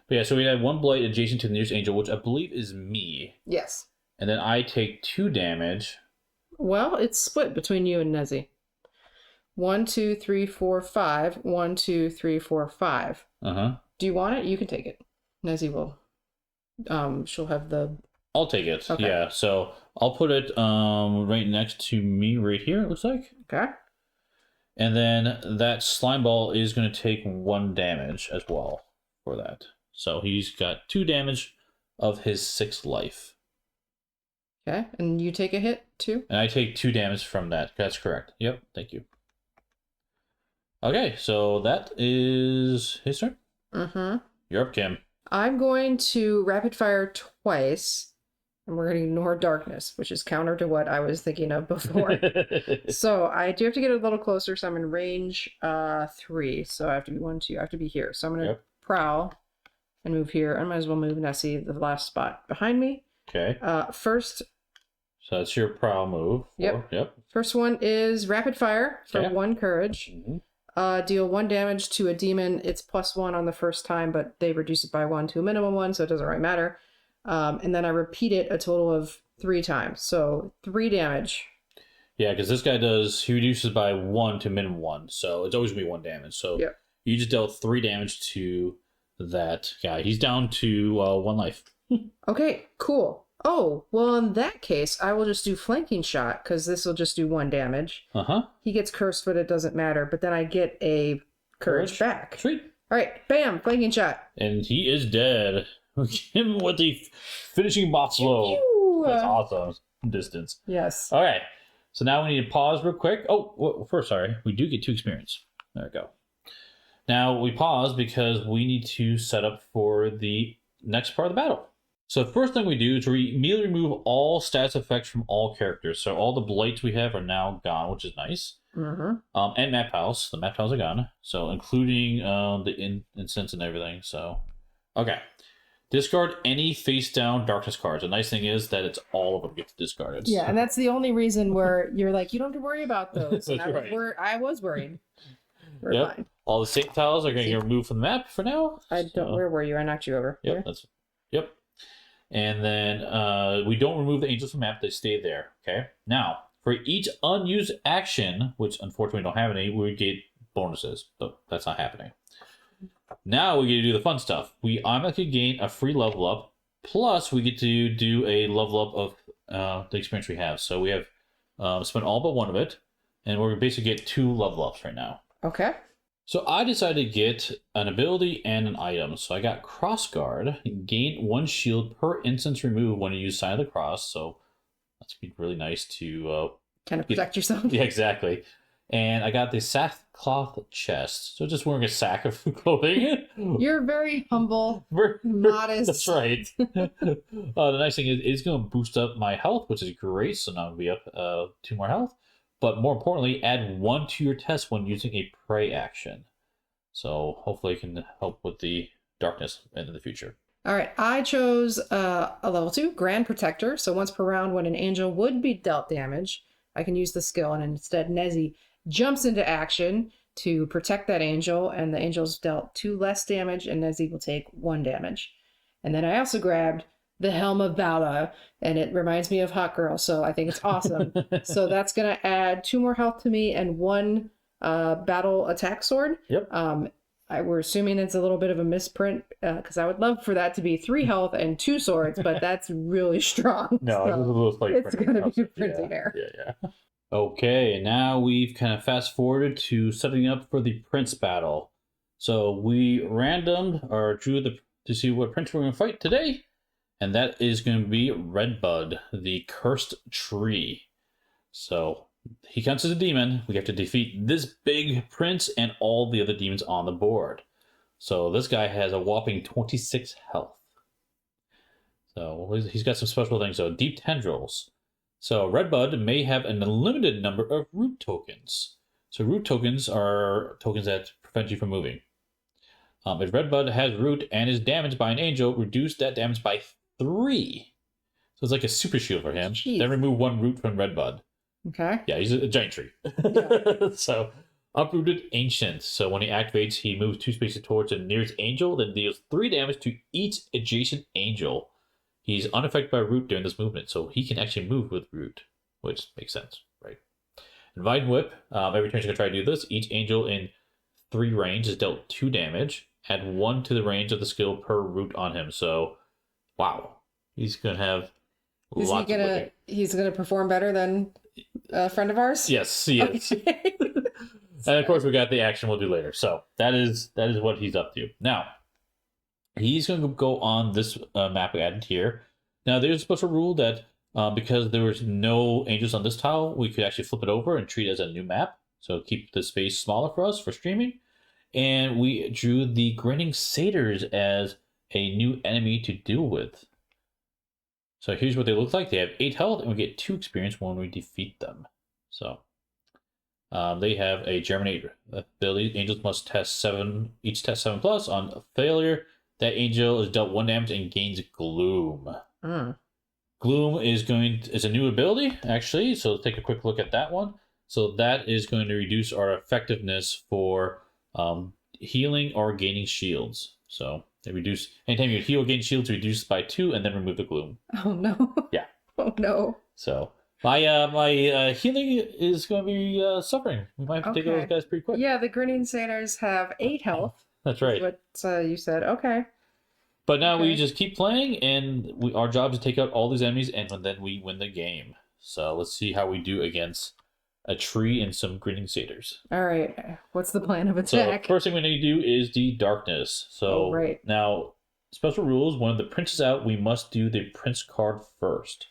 But yeah, so we had 1 blight adjacent to the nearest angel, which I believe is me. Yes. And then I take 2 damage. Well, it's split between you and Nezzy. 1, 2, 3, 4, 5. 1, 2, 3, 4, 5. Do you want it? You can take it. Nezzy will. She'll have the. I'll take it. Okay. Yeah. So I'll put it right next to me, right here. It looks like. Okay. And then that slime ball is going to take 1 damage as well for that. So he's got 2 damage of his 6 life. Okay, and you take a hit too. And I take 2 damage from that. That's correct. Yep. Thank you. Okay, so that is his turn. You're up, Kim. I'm going to rapid fire twice, and we're going to ignore darkness, which is counter to what I was thinking of before. So I do have to get a little closer, so I'm in range 3. So I have to be 1, 2. I have to be here. So I'm going to prowl and move here. I might as well move Nessie, the last spot behind me. Okay. First. So that's your prowl move. Yep. First one is rapid fire for 1 courage. Deal 1 damage to a demon. It's +1 on the first time, but they reduce it by 1 to a minimum 1, so it doesn't really matter. And then I repeat it a total of 3 times, so 3 damage. Yeah, because this guy he reduces by 1 to minimum 1, so it's always going to be 1 damage. So you just dealt 3 damage to that guy. He's down to 1 life. Okay, cool. Oh, well, in that case, I will just do flanking shot, because this will just do 1 damage. He gets cursed, but it doesn't matter. But then I get a courage back. Sweet. All right, bam, flanking shot. And he is dead. Him with the finishing boss blow. That's awesome. Distance. Yes. All right. So now we need to pause real quick. Oh, well, first, sorry. We do get 2 experience. There we go. Now we pause because we need to set up for the next part of the battle. So the first thing we do is we immediately remove all stats effects from all characters. So all the blights we have are now gone, which is nice. And map tiles. The map tiles are gone. So including the incense and everything. So, okay. Discard any face down darkness cards. The nice thing is that it's all of them get discarded. Yeah, and that's the only reason where you're like, you don't have to worry about those. And I was worried. We're fine. All the safe tiles are going to get removed from the map for now. I don't. Where were you? I knocked you over. Yep. Yep. And then we don't remove the angels from the map; they stay there. Okay. Now, for each unused action, which unfortunately we don't have any, we get bonuses, but that's not happening. Now we get to do the fun stuff. We automatically gain a free level up, plus we get to do a level up of the experience we have. So we have spent all but one of it, and we're basically get 2 level ups right now. Okay. So I decided to get an ability and an item. So I got Crossguard, gain 1 shield per instance removed when you use Sign of the Cross. So that's be really nice to kind of protect yourself. Yeah, exactly. And I got the sackcloth chest. So just wearing a sack of clothing. You're very humble, modest. That's right. The nice thing is it's going to boost up my health, which is great. So now I'll be up 2 more health. But more importantly, add 1 to your test when using a prey action. So hopefully it can help with the darkness in the future. All right, I chose a level 2, Grand Protector. So once per round, when an angel would be dealt damage, I can use the skill, and instead Nezzy jumps into action to protect that angel, and the angel's dealt 2 less damage, and Nezzy will take 1 damage. And then I also grabbed the Helm of Valor, and it reminds me of Hot Girl, so I think it's awesome. So that's going to add 2 more health to me and 1 battle attack sword. Yep. We're assuming it's a little bit of a misprint, because I would love for that to be 3 health and 2 swords, but that's really strong. No, so it's going to be a printing error. Yeah. Okay, now we've kind of fast forwarded to setting up for the Prince battle. So we randomed or drew to see what Prince we're going to fight today. And that is going to be Redbud, the cursed tree. So he counts as a demon. We have to defeat this big prince and all the other demons on the board. So this guy has a whopping 26 health. So he's got some special things. So deep tendrils. So Redbud may have an unlimited number of root tokens. So root tokens are tokens that prevent you from moving. If Redbud has root and is damaged by an angel, reduce that damage by 3. So it's like a super shield for him. Jeez. Then remove 1 root from Redbud. Okay. Yeah, he's a giant tree. Yeah. So Uprooted Ancient. So when he activates, he moves 2 spaces towards the nearest angel, then deals 3 damage to each adjacent angel. He's unaffected by root during this movement, so he can actually move with root, which makes sense, right? And Vine Whip. Every turn he's going to try to do this. Each angel in 3 range is dealt 2 damage. Add 1 to the range of the skill per root on him. So wow, he's gonna have lots of whipping. He's gonna perform better than a friend of ours? Yes, he is. Okay. And of course we got the action we'll do later. So that is what he's up to. Now he's gonna go on this map we added here. Now there's a special rule that because there was no angels on this tile, we could actually flip it over and treat it as a new map. So keep the space smaller for us for streaming. And we drew the Grinning Satyrs as a new enemy to deal with. So here's what they look like. They have 8 health, and we get 2 experience when we defeat them. So they have a Germinate ability. Angels must test 7, each test 7 plus. On failure, that angel is dealt 1 damage and gains Gloom. Gloom is a new ability, actually. So let's take a quick look at that one. So that is going to reduce our effectiveness for healing or gaining shields. So they reduce anytime you heal or gain shields, reduce by 2 and then remove the gloom. Oh no. Yeah. Oh no. So my healing is going to be suffering. We might have to take those guys pretty quick. Yeah, the Grinning Satyrs have 8 health. That's right. What you said. Okay. But now we just keep playing, and our job is to take out all these enemies, and then we win the game. So let's see how we do against a tree and some Grinning Satyrs. All right. What's the plan of So attack? first thing we need to do is the darkness. So now, special rules, when the prince is out, we must do the prince card first.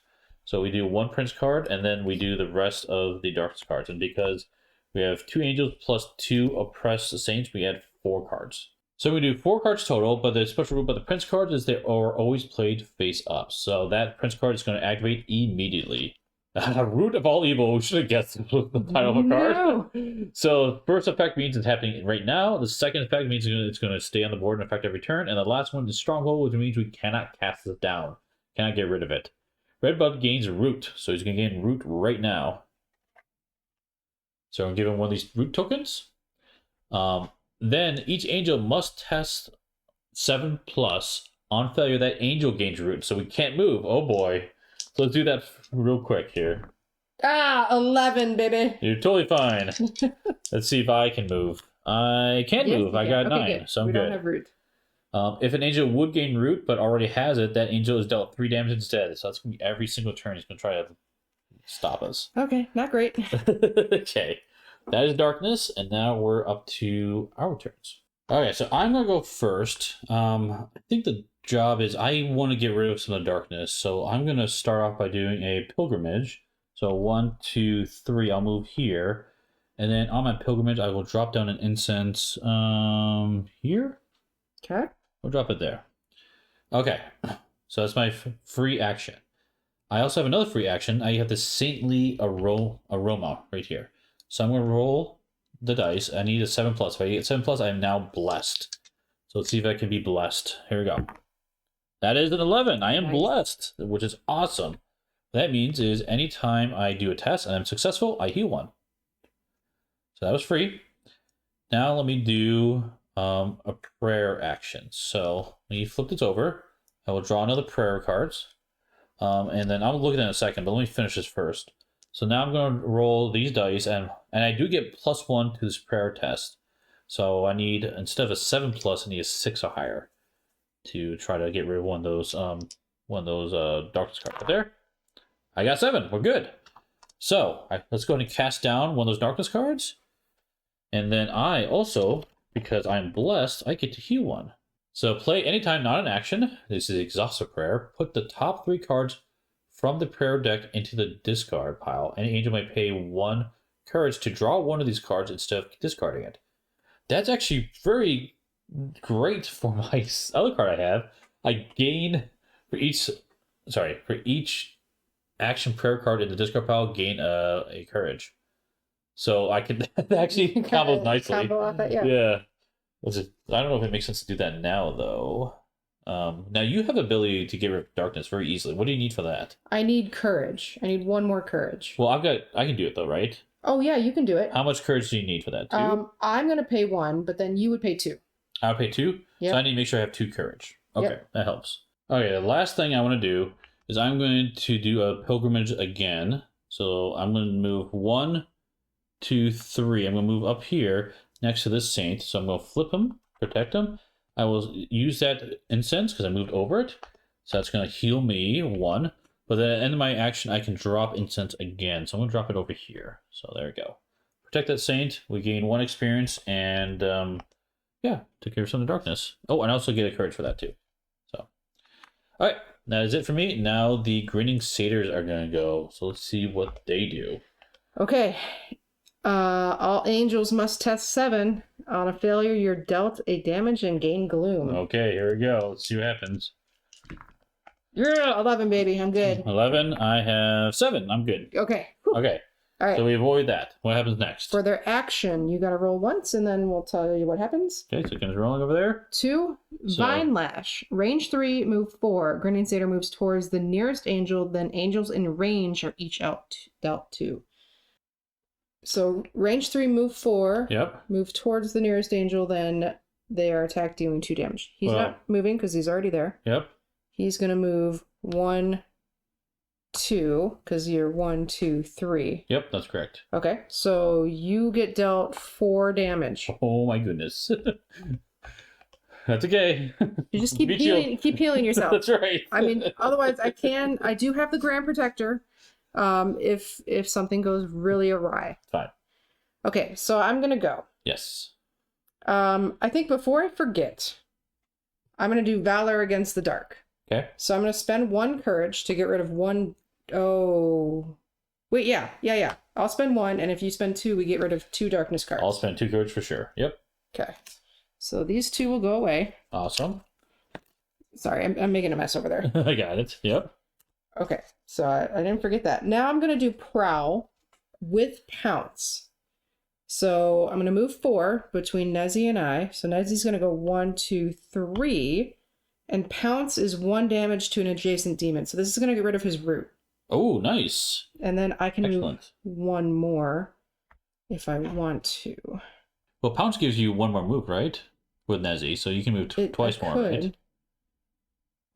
So we do 1 prince card, and then we do the rest of the darkness cards. And because we have 2 angels plus 2 oppressed saints, we add 4 cards. So we do 4 cards total, but the special rule about the prince cards is they are always played face up. So that prince card is going to activate immediately. Root of all evil, we should have guessed the title of a card. So first effect means it's happening right now. The second effect means it's going to stay on the board and affect every turn. And the last one is stronghold, which means we cannot cast it down. Cannot get rid of it. Redbud gains root, so he's going to gain root right now. So I'm going to give him one of these root tokens. Then each angel must test 7 plus. On failure, that angel gains root, so we can't move. Oh boy. So let's do that real quick here. 11, baby. You're totally fine. Let's see if I can move. I can't move. I got 9, good. so I'm we good. Don't have root. If an angel would gain root but already has it, that angel is dealt 3 damage instead. So that's going to be every single turn he's going to try to stop us. Okay, not great. Okay. That is darkness, and now we're up to our turns. Okay, so I'm going to go first. I think the job is I want to get rid of some of the darkness, so I'm going to start off by doing a pilgrimage. So 1, 2, 3, I'll move here. And then on my pilgrimage, I will drop down an incense here. Okay. We'll drop it there. Okay, so that's my free action. I also have another free action. I have the saintly aroma right here. So I'm going to roll the dice. I need a 7 plus. If I get 7 plus, I am now blessed. So let's see if I can be blessed. Here we go. That is an 11. I am blessed, which is awesome. That means is anytime I do a test and I'm successful, I heal 1. So that was free. Now let me do a prayer action. So when you flip this over, I will draw another prayer cards. And then I'll look at it in a second, but let me finish this first. So now I'm going to roll these dice, and I do get +1 to this prayer test. So I need, instead of a 7 plus, I need a 6 or higher to try to get rid of one of those darkness cards. Right there, I got 7. We're good. So let's go ahead and cast down one of those darkness cards, and then I also, because I'm blessed, I get to heal 1. So play anytime not an action. This is exhaustive prayer. Put the top 3 cards from the prayer deck into the discard pile. Any angel may pay 1 courage to draw one of these cards instead of discarding it. That's actually very great for my other card I have. I gain for each action prayer card in the discard pile, gain a courage. So I can actually combo nicely. Combo off it, yeah. Yeah. I don't know if it makes sense to do that now, though. Now you have ability to get rid of darkness very easily. What do you need for that? I need courage. I need 1 more courage. Well, I can do it though, right? Oh yeah, you can do it. How much courage do you need for that? 2? I'm gonna pay 1, but then you would pay 2. I'll pay 2. Yep. So I need to make sure I have 2 courage. Okay, Yep. That helps. Okay, the last thing I want to do is I'm going to do a pilgrimage again. So I'm going to move 1, 2, 3. I'm going to move up here next to this saint. So I'm going to flip him, protect him. I will use that incense because I moved over it. So that's going to heal me 1. But at the end of my action, I can drop incense again. So I'm going to drop it over here. So there we go. Protect that saint. We gain 1 experience and take care of some of the darkness. Oh, and I also get a courage for that too. So, all right, that is it for me. Now the grinning satyrs are going to go. So let's see what they do. Okay. All angels must test 7. On a failure, you're dealt a damage and gain gloom. Okay, here we go. Let's see what happens. Yeah, 11, baby. I'm good. 11. I have 7. I'm good. Okay. Okay. All right. So we avoid that. What happens next? For their action, you got to roll once, and then we'll tell you what happens. Okay, so Ken's rolling over there. 2, Vine Lash. Range 3, move 4. Grinning Satyr moves towards the nearest angel, then angels in range are each dealt 2. So range 3, move 4. Yep. Move towards the nearest angel, then they are attacked, dealing 2 damage. He's not moving because he's already there. Yep. He's going to move 1, 2, because you're 1, 2, 3. Yep, that's correct. Okay, so you get dealt 4 damage. Oh my goodness. That's okay. You just keep healing yourself. That's right. I mean, otherwise I do have the Grand Protector. If something goes really awry. Fine. Okay, so I'm gonna go. Yes. I think before I forget, I'm gonna do Valor Against the Dark. Okay. So I'm gonna spend 1 courage to get rid of 1. Oh, wait, yeah. I'll spend 1, and if you spend 2, we get rid of 2 darkness cards. I'll spend 2 courage for sure. Yep. Okay. So these 2 will go away. Awesome. Sorry, I'm making a mess over there. I got it. Yep. Okay, so I didn't forget that. Now I'm going to do Prowl with Pounce. So I'm going to move 4 between Nezzy and I. So Nezzy's going to go 1, 2, 3. And Pounce is 1 damage to an adjacent demon. So this is going to get rid of his root. Oh, nice. And then I can Excellent. move 1 more if I want to. Well, Pounce gives you one more move, right? With Nezzy, so you can move twice more, right?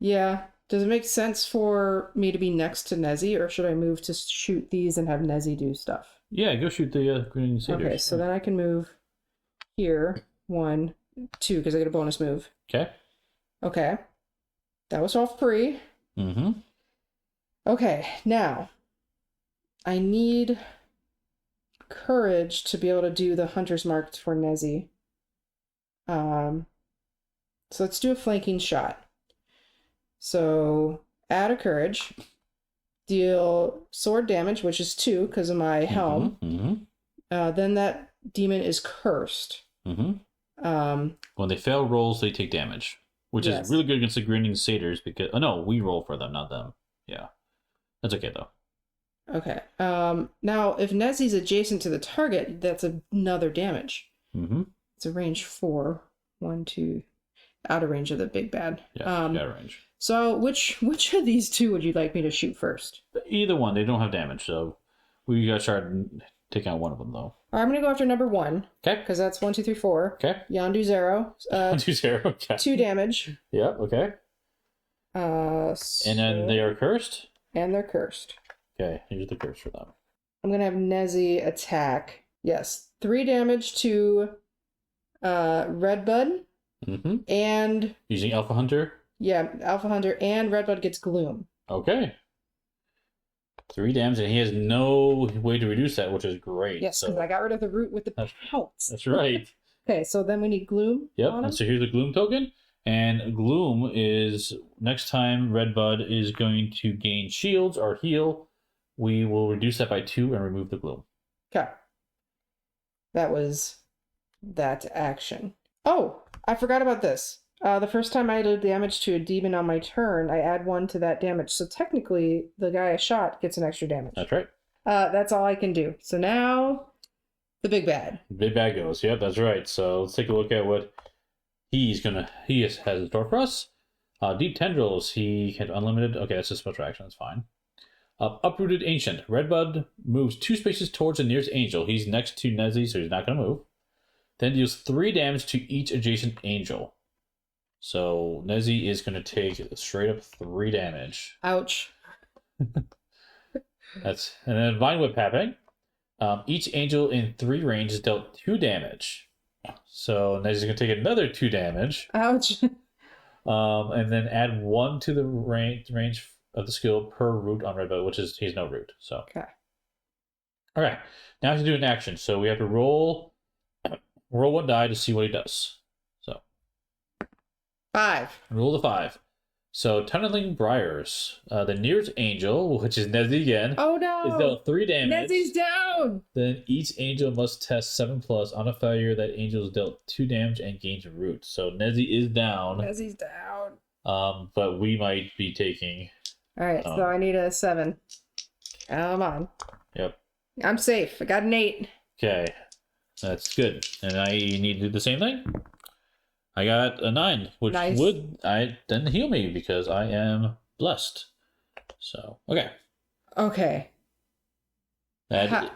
Yeah. Does it make sense for me to be next to Nezzy, or should I move to shoot these and have Nezzy do stuff? Yeah, go shoot the green satyrs. Okay, so then I can move here. 1, 2, because I get a bonus move. Okay. Okay. That was all free. Mm-hmm. Okay, now I need courage to be able to do the hunter's mark for Nezzy. So let's do a flanking shot. So add a courage, deal sword damage, which is 2 because of my helm. Mm-hmm. Then that demon is cursed. Mm-hmm. When they fail rolls, they take damage, which is really good against the grinning satyrs because no, we roll for them, not them. Yeah, that's okay though. Okay. Now if Nezzy's adjacent to the target, that's another damage. Mm-hmm. It's a range 4. 1, 2, out of range of the big bad. Yeah, out of range. So which of these two would you like me to shoot first? Either one. They don't have damage, so we gotta start taking out one of them though. I'm gonna go after number 1. Okay. Because that's 1, 2, 3, 4. Okay. Yandu 0. 2-0. Okay. 2 damage. Yeah. Okay. So... And then they are cursed. And they're cursed. Okay. Here's the curse for them. I'm gonna have Nezzy attack. Yes, 3 damage to Redbud. Mm-hmm. And using Alpha Hunter. Yeah, Alpha Hunter and Redbud gets gloom. Okay. 3 damage, and he has no way to reduce that, which is great. Yes, because I got rid of the root with the pounce. That's right. Okay, so then we need gloom. Yep. On him. So here's the gloom token, and gloom is next time Redbud is going to gain shields or heal, we will reduce that by 2 and remove the gloom. Okay. That was that action. Oh, I forgot about this. The first time I did damage to a demon on my turn, I add 1 to that damage. So technically, the guy I shot gets an extra damage. That's right. That's all I can do. So now, the big bad. The big bad goes. Yep, that's right. So let's take a look at what he has in store for us. Deep Tendrils, he had unlimited. Okay, that's a special action. That's fine. Uprooted Ancient. Redbud moves 2 spaces towards the nearest angel. He's next to Nezzy, so he's not going to move. Then deals 3 damage to each adjacent angel. So Nezzy is going to take straight up 3 damage. Ouch. And then Vine Whip happening. Each angel in 3 range is dealt 2 damage. So Nezzy's going to take another 2 damage. Ouch. And then add 1 to the range of the skill per root on Redbud, which is he's no root. So okay. All right. Now to do an action. So we have to roll 1 die to see what he does. 5. Roll the 5. So Tunneling Briars, the nearest angel, which is Nezzy again, oh no, is dealt 3 damage. Nezzy's down. Then each angel must test 7+. On a failure, that angel is dealt 2 damage and gains a root. So Nezzy is down. Nezzy's down. But we might be taking. All right, so I need a 7. Come on. Yep. I'm safe. I got an 8. Okay, that's good. And I need to do the same thing. I got a 9, which would then heal me because I am blessed. So okay. Okay. That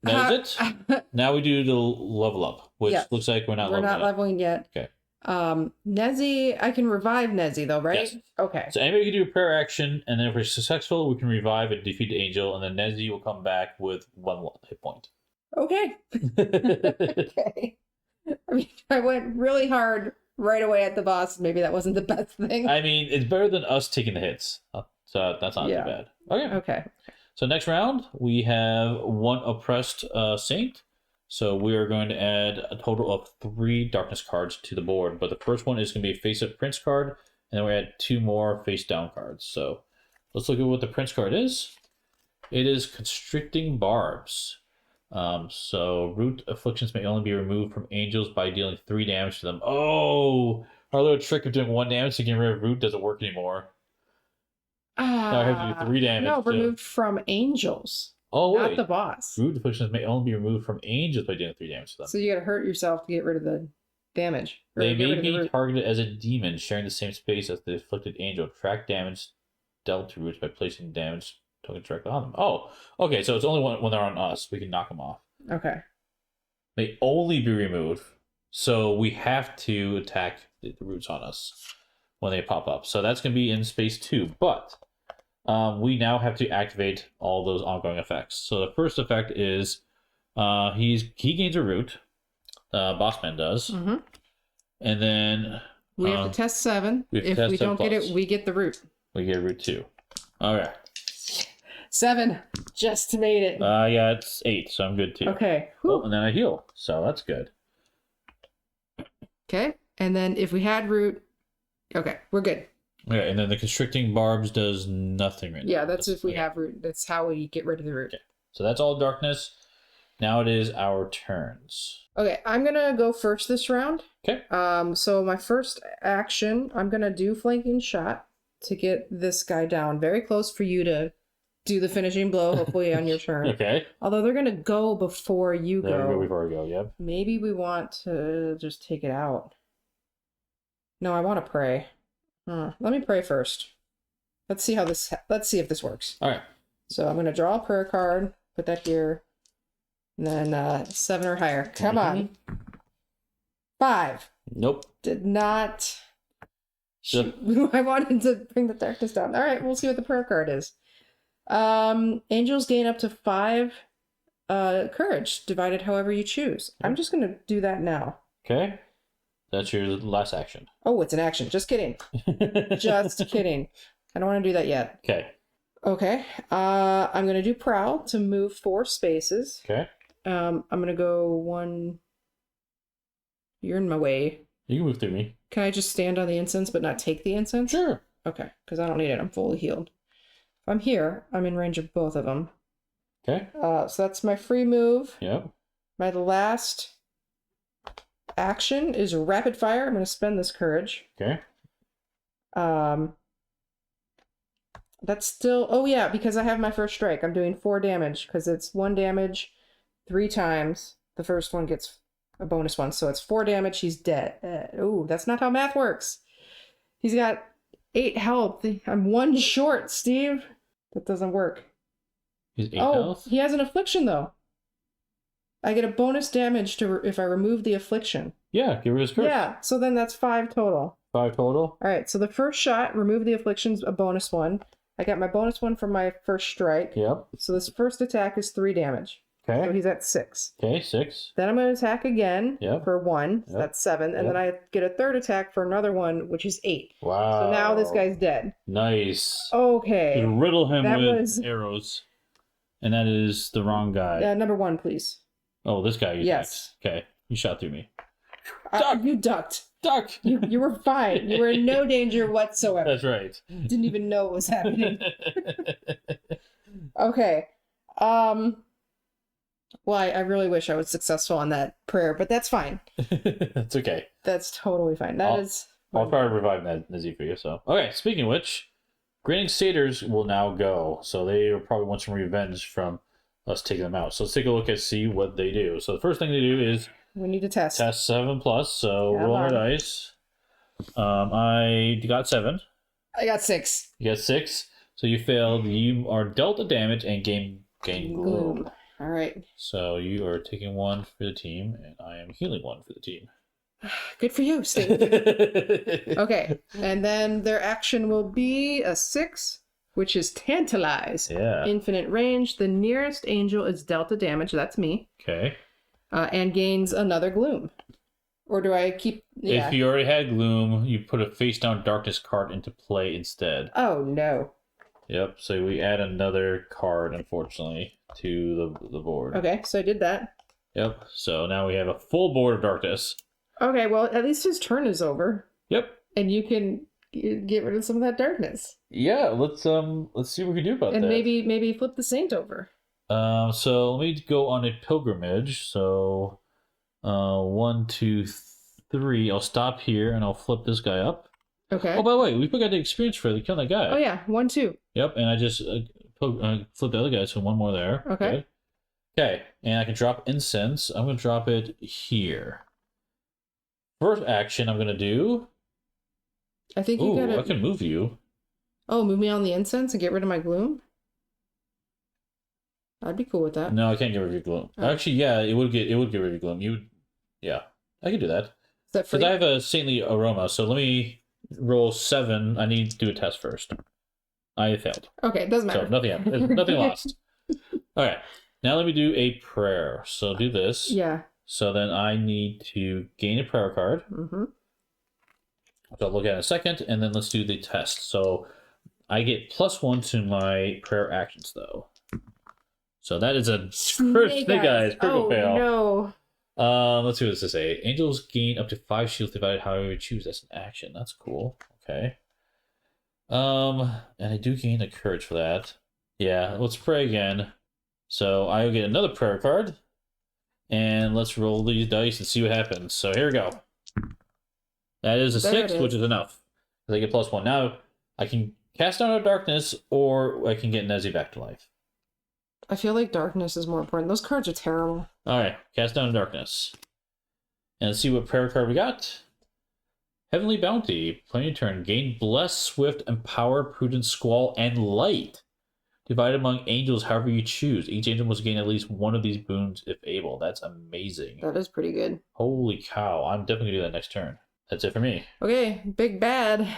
is it. Now we do the level up, which looks like we're not leveling yet. Okay. Nezzy, I can revive Nezzy though, right? Yes. Okay. So anybody can do a prayer action, and then if we're successful, we can revive and defeat the angel, and then Nezzy will come back with 1 hit point. Okay. Okay. I mean, I went really hard right away at the boss. Maybe that wasn't the best thing. I mean, it's better than us taking the hits. So that's not too bad. Okay. Okay. So next round, we have 1 oppressed saint. So we are going to add a total of 3 darkness cards to the board. But the first one is going to be a face-up prince card. And then we add 2 more face-down cards. So let's look at what the prince card is. It is Constricting Barbs. So root afflictions may only be removed from angels by dealing 3 damage to them. Oh, our little trick of doing 1 damage to get rid of root doesn't work anymore. Now I have to do 3 damage. No, removed from angels. Oh, not wait. the boss. Root afflictions may only be removed from angels by dealing 3 damage to them. So you gotta hurt yourself to get rid of the damage. They may be targeted as a demon, sharing the same space as the afflicted angel. Track damage dealt to roots by placing damage token directly on them. Oh, okay. So it's only when they're on us we can knock them off. Okay. May only be removed So we have to attack the roots on us when they pop up. So that's going to be in space 2. But we now have to activate all those ongoing effects. So the first effect is he gains a root. Bossman does. Mm-hmm. And then we have to test 7. If we don't get it, we get the root. We get root 2. All right. 7. Just made it. Yeah, it's 8, so I'm good too. Okay. Oh, and then I heal, so that's good. Okay. And then if we had root, okay, we're good. Okay, and then the constricting barbs does nothing right now. Yeah, that's if we have root. That's how we get rid of the root. Okay. So that's all darkness. Now it is our turns. Okay, I'm gonna go first this round. Okay. So my first action, I'm gonna do flanking shot to get this guy down. Very close for you to do the finishing blow, hopefully on your turn. Okay. Although they're gonna go before you There go. we go, we've already go, yep. Maybe we want to just take it out. No, I want to pray. Let me pray first. Let's see if this works. All right. So I'm gonna draw a prayer card, put that here, and then 7 or higher. Come on. 5. Nope. Did not. Should... I wanted to bring the darkness down. All right, we'll see what the prayer card is. Angels gain up to 5 courage, divided however you choose. I'm just gonna do that now. Okay. That's your last action. Oh, it's an action. Just kidding. Just kidding. I don't want to do that yet. Okay. Okay. I'm gonna do prowl to move 4 spaces. Okay. I'm gonna go 1. You're in my way. You can move through me. Can I just stand on the incense but not take the incense? Sure. Okay, because I don't need it. I'm fully healed. If I'm here, I'm in range of both of them. Okay. So that's my free move. Yep. My last action is rapid fire. I'm going to spend this courage. Okay. That's still... Oh, yeah, because I have my first strike. I'm doing 4 damage because it's 1 damage 3 times. The first one gets a bonus 1, so it's 4 damage. He's dead. Ooh, that's not how math works. He's got 8 health. I'm 1 short, Steve. That doesn't work. He's 8 health? He has an affliction, though. I get a bonus damage if I remove the affliction. Yeah, get rid of his curse. Yeah, so then that's 5 total. 5 total? Alright, so the first shot, remove the affliction's a bonus 1. I got my bonus 1 from my first strike. Yep. So this first attack is 3 damage. Okay. So he's at 6. Okay, 6. Then I'm going to attack again for 1. So Yep. that's 7. And then I get a third attack for another 1, which is 8. Wow. So now this guy's dead. Nice. Okay. You riddle him with arrows. And that is the wrong guy. Number 1, please. Oh, this guy you Yes. attacked. Okay. You shot through me. Duck! You ducked. Duck! You were fine. You were in no danger whatsoever. That's right. Didn't even know what was happening. Okay. Well, I really wish I was successful on that prayer, but that's fine. That's okay. That's totally fine. I'll try to revive Nezzy for you. So, okay. Speaking of which, grinning satyrs will now go. So they probably want some revenge from us taking them out. So let's take a look and see what they do. So the first thing they do is we need to test 7+. So roll our dice. I got 7. I got 6. You got 6. So you failed. You are dealt a damage and gain gloom. All right. So you are taking 1 for the team, and I am healing 1 for the team. Good for you, Steve. Okay, and then their action will be a 6, which is tantalize. Yeah. Infinite range. The nearest angel is dealt a damage. That's me. Okay. And gains another gloom. Or do I keep... Yeah. If you already had gloom, you put a face down darkness card into play instead. Oh, no. Yep, so we add another card, unfortunately, to the board. Okay, so I did that. Yep, so now we have a full board of darkness. Okay, well, at least his turn is over. Yep. And you can get rid of some of that darkness. Yeah, let's see what we can do about that. And maybe flip the saint over. So let me go on a pilgrimage. So 1, 2, 3. I'll stop here and I'll flip this guy up. Okay. Oh, by the way, we got the experience for killing that guy. Oh yeah, 1, 2. Yep, and I just flipped the other guy, so 1 more there. Okay. Good. Okay, and I can drop incense. I'm going to drop it here. First action I'm going to do... I think you gotta... I can move you. Oh, move me on the incense and get rid of my gloom? I'd be cool with that. No, I can't get rid of your gloom. Oh. Actually, yeah, it would get rid of your gloom. Yeah. I can do that. Is that Because free? I have a saintly aroma, so let me roll 7. I need to do a test first. I failed. Okay, it doesn't matter. So nothing happened. Nothing lost. Okay. Now let me do a prayer. So do this. Yeah. So then I need to gain a prayer card. Mm-hmm. So I'll look at it in a second, and then let's do the test. So I get +1 to my prayer actions, though. So that is a Snake Eyes critical fail. No. Let's see what this is say. Angels gain up to 5 shields divided however you choose. That's an action. That's cool. Okay. And I do gain a courage for that. Yeah, let's pray again. So I'll get another prayer card. And let's roll these dice and see what happens. So here we go. That is a 6, which is enough. Because I get +1. Now I can cast down a darkness, or I can get Nezzy back to life. I feel like darkness is more important. Those cards are terrible. Alright, cast down a darkness. And let's see what prayer card we got. Heavenly Bounty. Play your turn. Gain Bless, Swift, Empower, Prudence, Squall, and Light. Divide among angels however you choose. Each angel must gain at least one of these boons if able. That's amazing. That is pretty good. Holy cow. I'm definitely going to do that next turn. That's it for me. Okay, big bad.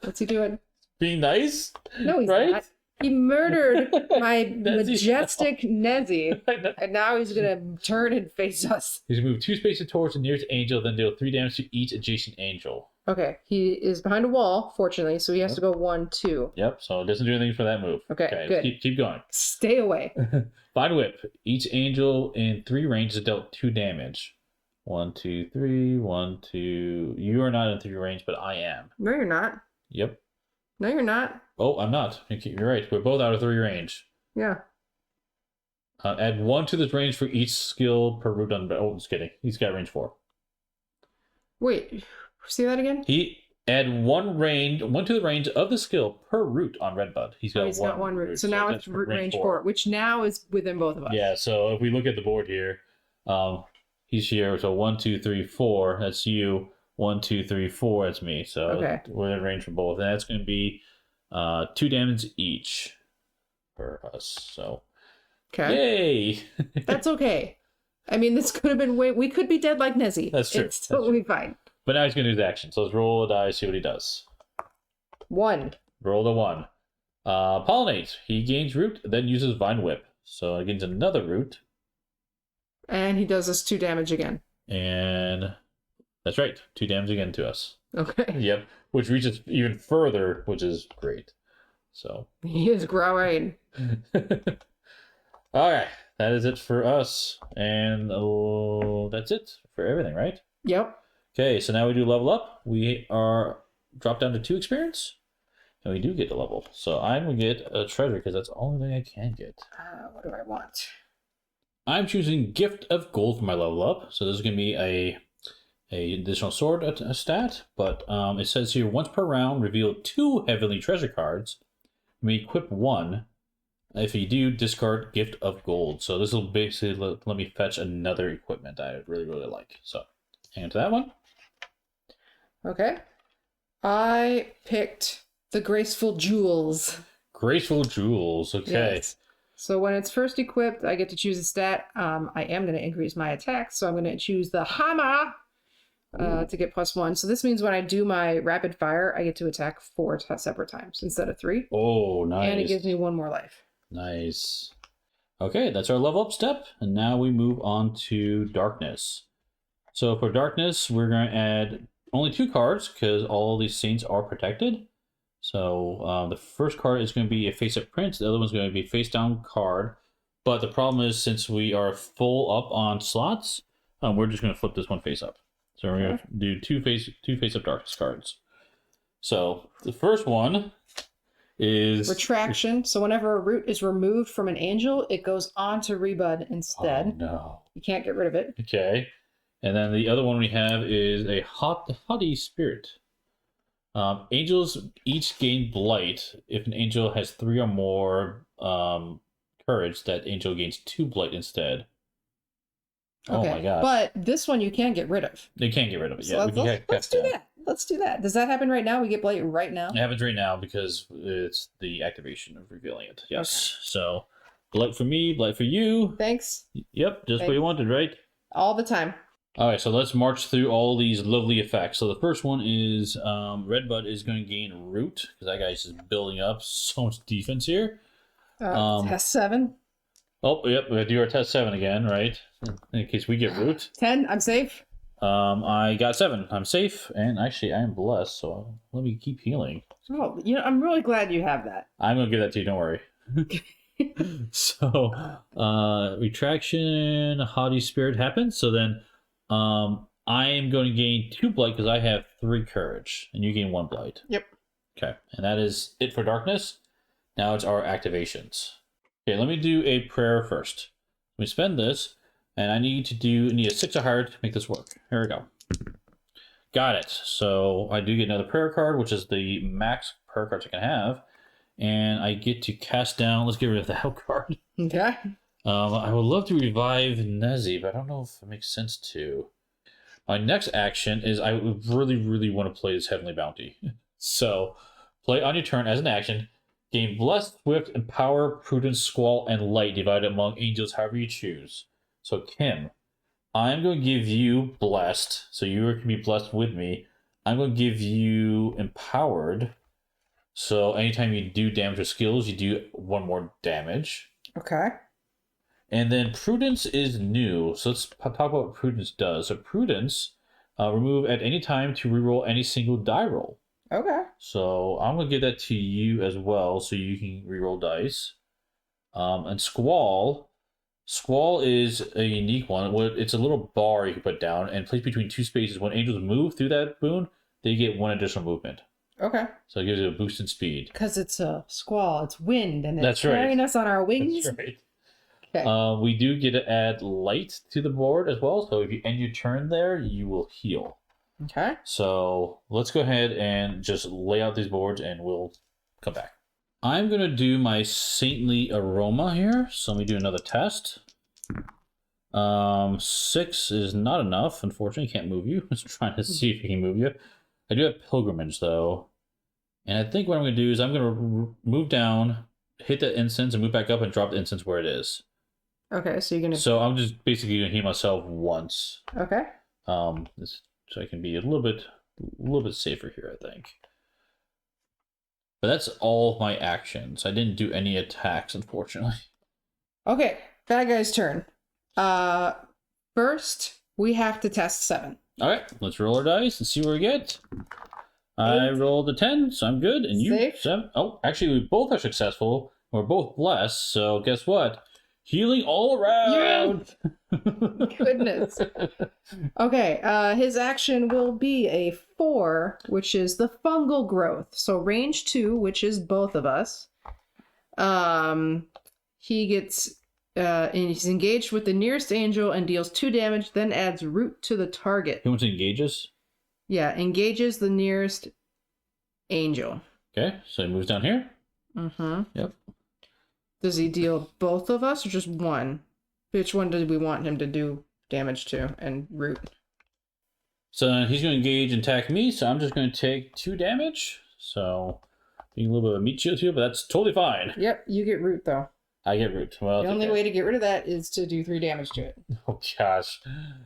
What's he doing? Being nice? No, he's right? not. He murdered my majestic Nezzy, and now he's gonna turn and face us. He's gonna move 2 spaces towards the nearest angel, then deal 3 damage to each adjacent angel. Okay, he is behind a wall, fortunately, so he has to go 1, 2. Yep, so it doesn't do anything for that move. Okay, good. Keep going. Stay away. Vine Whip. Each angel in 3 ranges is dealt 2 damage. 1, 2, 3. 1, 2. You are not in 3 range, but I am. No, you're not. Yep. No, you're not. Oh, I'm not. You're right. We're both out of 3 range. Yeah. Add 1 to this range for each skill per route on. Oh, just kidding. He's got range 4. Wait, see that again? He add 1 to the range of the skill per route on Redbud. He's got one route. So now it's range 4, which now is within both of us. Yeah. So if we look at the board here, he's here. So 1, 2, 3, 4. That's you. 1, 2, 3, 4. That's me. So we're in range for both, and that's going to be 2 damage each for us. So yay! That's okay. I mean, this could have been we could be dead like Nezzy. That's true. It's totally fine. But now he's going to do his action. So let's roll a die, see what he does. 1. Roll the 1. Pollinate. He gains root, then uses Vine Whip. So he gains another root. And he does us 2 damage again. And that's right. 2 damage again to us. Okay. Yep. Which reaches even further, which is great. So he is growing. All right. That is it for us. And that's it for everything, right? Yep. Okay, so now we do level up. We are dropped down to 2 experience. And we do get a level. So I'm going to get a treasure because that's the only thing I can get. What do I want? I'm choosing Gift of Gold for my level up. So this is going to be a additional sword a stat. But it says here, once per round, reveal 2 heavenly treasure cards. We equip 1. If you do, discard Gift of Gold. So this will basically let me fetch another equipment I really, really like. So hang on to that one. Okay. I picked the Graceful Jewels. Graceful Jewels. Okay. Yes. So when it's first equipped, I get to choose a stat. I am going to increase my attack, so I'm going to choose the Hammer to get +1. So this means when I do my rapid fire, I get to attack 4 separate times instead of 3. Oh, nice. And it gives me 1 more life. Nice. Okay, that's our level up step. And now we move on to Darkness. So for Darkness, we're going to add only 2 cards because all these scenes are protected. So the first card is going to be a face-up print. The other one's going to be a face-down card. But the problem is, since we are full up on slots, we're just going to flip this one face-up. So we're going to do two face-up Darkness cards. So the first one is Retraction. So whenever a root is removed from an angel, it goes on to Redbud instead. Oh, no. You can't get rid of it. Okay. And then the other one we have is a haughty spirit. Angels each gain blight. If an angel has 3 or more courage, that angel gains 2 blight instead. Oh my god. But this one you can get rid of. They can't get rid of it. So Yeah, let's do that. Let's do that. Does that happen right now? We get blight right now? It happens right now because it's the activation of revealing it. Yes. Okay. So blight for me, blight for you. Thanks. Yep, just what you wanted, right? All the time. All right, so let's march through all these lovely effects. So the first one is Redbud is going to gain root because that guy's just building up so much defense here. Test 7. Oh, yep, we have to do our test 7 again, right? In case we get root. 10. I'm safe. I got 7. I'm safe, and actually I am blessed, so let me keep healing. Oh, I'm really glad you have that. I'm gonna give that to you. Don't worry. So, retraction, haughty spirit happens. So then, I am going to gain 2 blight because I have 3 courage, and you gain 1 blight. Yep. Okay, and that is it for darkness. Now it's our activations. Okay, let me do a prayer first. Let me spend this, and I need a 6 of heart to make this work. Here we go. Got it. So I do get another prayer card, which is the max prayer cards I can have. And I get to cast down. Let's get rid of the hell card. Okay. I would love to revive Nezzy, but I don't know if it makes sense to. My next action is I would really, really want to play this Heavenly Bounty. So, play on your turn as an action. Gain Blessed, Swift, and Power, Prudence, Squall, and Light divided among angels, however you choose. So, Kim, I'm going to give you Blessed, so you can be blessed with me. I'm going to give you Empowered. So anytime you do damage with skills, you do 1 more damage. Okay. And then Prudence is new. So let's talk about what Prudence does. So Prudence, remove at any time to reroll any single die roll. Okay. So I'm going to give that to you as well, so you can reroll dice. And Squall. Squall is a unique one. It's a little bar you can put down and place between 2 spaces. When angels move through that boon, they get 1 additional movement. Okay. So it gives you a boost in speed. Because it's a squall, it's wind, and it's That's right. carrying us on our wings. That's right. Okay. We do get to add light to the board as well. So if you end your turn there, you will heal. Okay. So let's go ahead and just lay out these boards and we'll come back. I'm going to do my saintly aroma here. So let me do another test. 6 is not enough. Unfortunately, can't move you. I was trying to see if he can move you. I do have pilgrimage though. And I think what I'm going to do is I'm going to move down, hit the incense, and move back up and drop the incense where it is. Okay, so you're going to... So I'm just basically going to heal myself once. Okay. So I can be a little bit safer here, I think. But that's all my actions. I didn't do any attacks, unfortunately. Okay, bad guy's turn. First, we have to test 7. All right, let's roll our dice and see what we get. I rolled a 10, so I'm good. And you, Safe. 7. Oh, actually, we both are successful. We're both blessed. So guess what? Healing all around. Goodness. Okay, his action will be a 4, which is the fungal growth. So range 2, which is both of us. He gets... and he's engaged with the nearest angel and deals 2 damage, then adds root to the target. He wants to engage us? Yeah, engages the nearest angel. Okay, so he moves down here. Mm-hmm. Yep. Does he deal both of us or just one? Which one did we want him to do damage to and root? So he's going to engage and attack me, so I'm just going to take 2 damage. So being a little bit of a meat shield here, but that's totally fine. Yep, you get root though. I get root. Well, The only way to get rid of that is to do 3 damage to it. Oh gosh.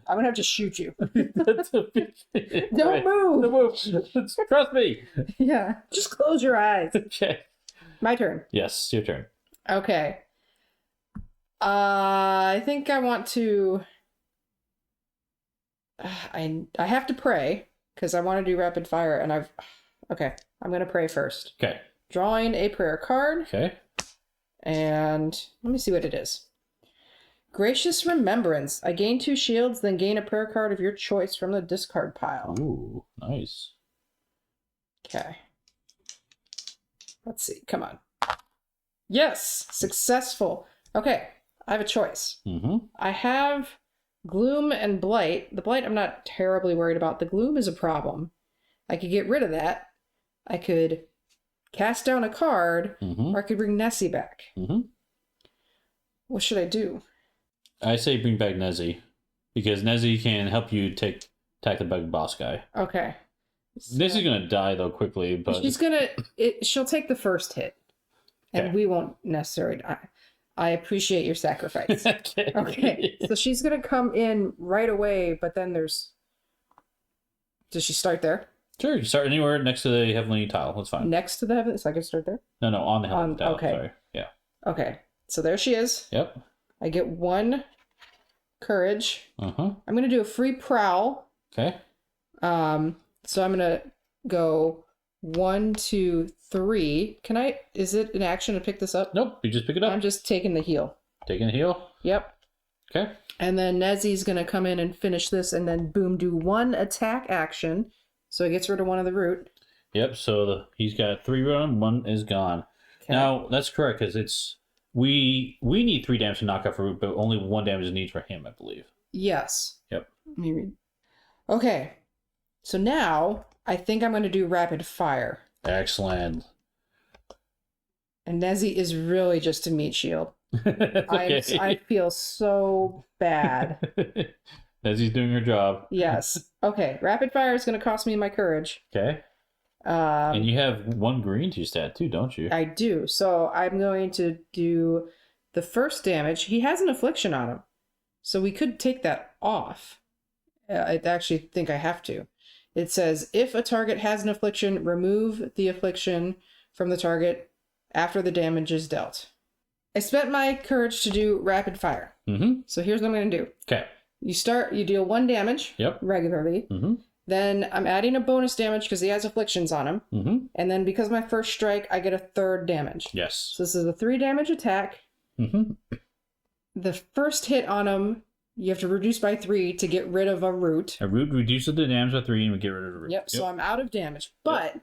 I'm gonna have to shoot you. That's a big... Don't move! Don't move! Trust me! Yeah. Just close your eyes. Okay. My turn. Yes, your turn. Okay. I think I want to... I have to pray, because I want to do rapid fire, and I've... Okay, I'm going to pray first. Okay. Drawing a prayer card. Okay. And let me see what it is. Gracious Remembrance. I gain 2 shields, then gain a prayer card of your choice from the discard pile. Ooh, nice. Okay. Let's see. Come on. Yes! Successful. Okay. I have a choice. Mm-hmm. I have Gloom and Blight. The Blight I'm not terribly worried about. The Gloom is a problem. I could get rid of that. I could cast down a card, or I could bring Nezzy back. Mm-hmm. What should I do? I say bring back Nezzy, because Nezzy can help you attack the bug boss guy. Okay. Nezzy's gonna die though quickly, but she'll take the first hit, and we won't necessarily die. I appreciate your sacrifice. Okay. Okay, so she's gonna come in right away, but then there's... Does she start there? Sure, you start anywhere next to the heavenly tile. That's fine. Next to the heaven? So I can start there? No, on the heavenly tile. Okay. Sorry. Yeah. Okay, so there she is. Yep. I get 1 courage. Uh-huh. I'm gonna do a free prowl. Okay. So I'm gonna go 1, 2, 3. Can I? Is it an action to pick this up? Nope, you just pick it up. I'm just taking the heal. Taking the heal. Yep. Okay. And then Nezzy's gonna come in and finish this, and then boom, do 1 attack action. So he gets rid of 1 of the root. Yep. So he's got 3 round. 1 is gone. Okay. Now that's correct because it's we need 3 damage to knock off a root, but only 1 damage is needed for him, I believe. Yes. Yep. Let me read. Okay. So now I think I'm going to do rapid fire. Excellent. And Nezzy is really just a meat shield. Okay. I feel so bad. Nezzy's doing her job. Yes. Okay. Rapid fire is going to cost me my courage. Okay. And you have 1 green to your stat too, don't you? I do. So I'm going to do the first damage. He has an affliction on him. So we could take that off. I actually think I have to. It says, if a target has an affliction, remove the affliction from the target after the damage is dealt. I spent my courage to do rapid fire. Mm-hmm. So here's what I'm going to do. Okay. You deal 1 damage regularly. Mm-hmm. Then I'm adding a bonus damage because he has afflictions on him. Mm-hmm. And then because my first strike, I get a 3rd damage. Yes. So this is a 3 damage attack. Mm-hmm. The first hit on him, you have to reduce by 3 to get rid of a root. A root reduces the damage by 3 and we get rid of the root. Yep, so I'm out of damage. But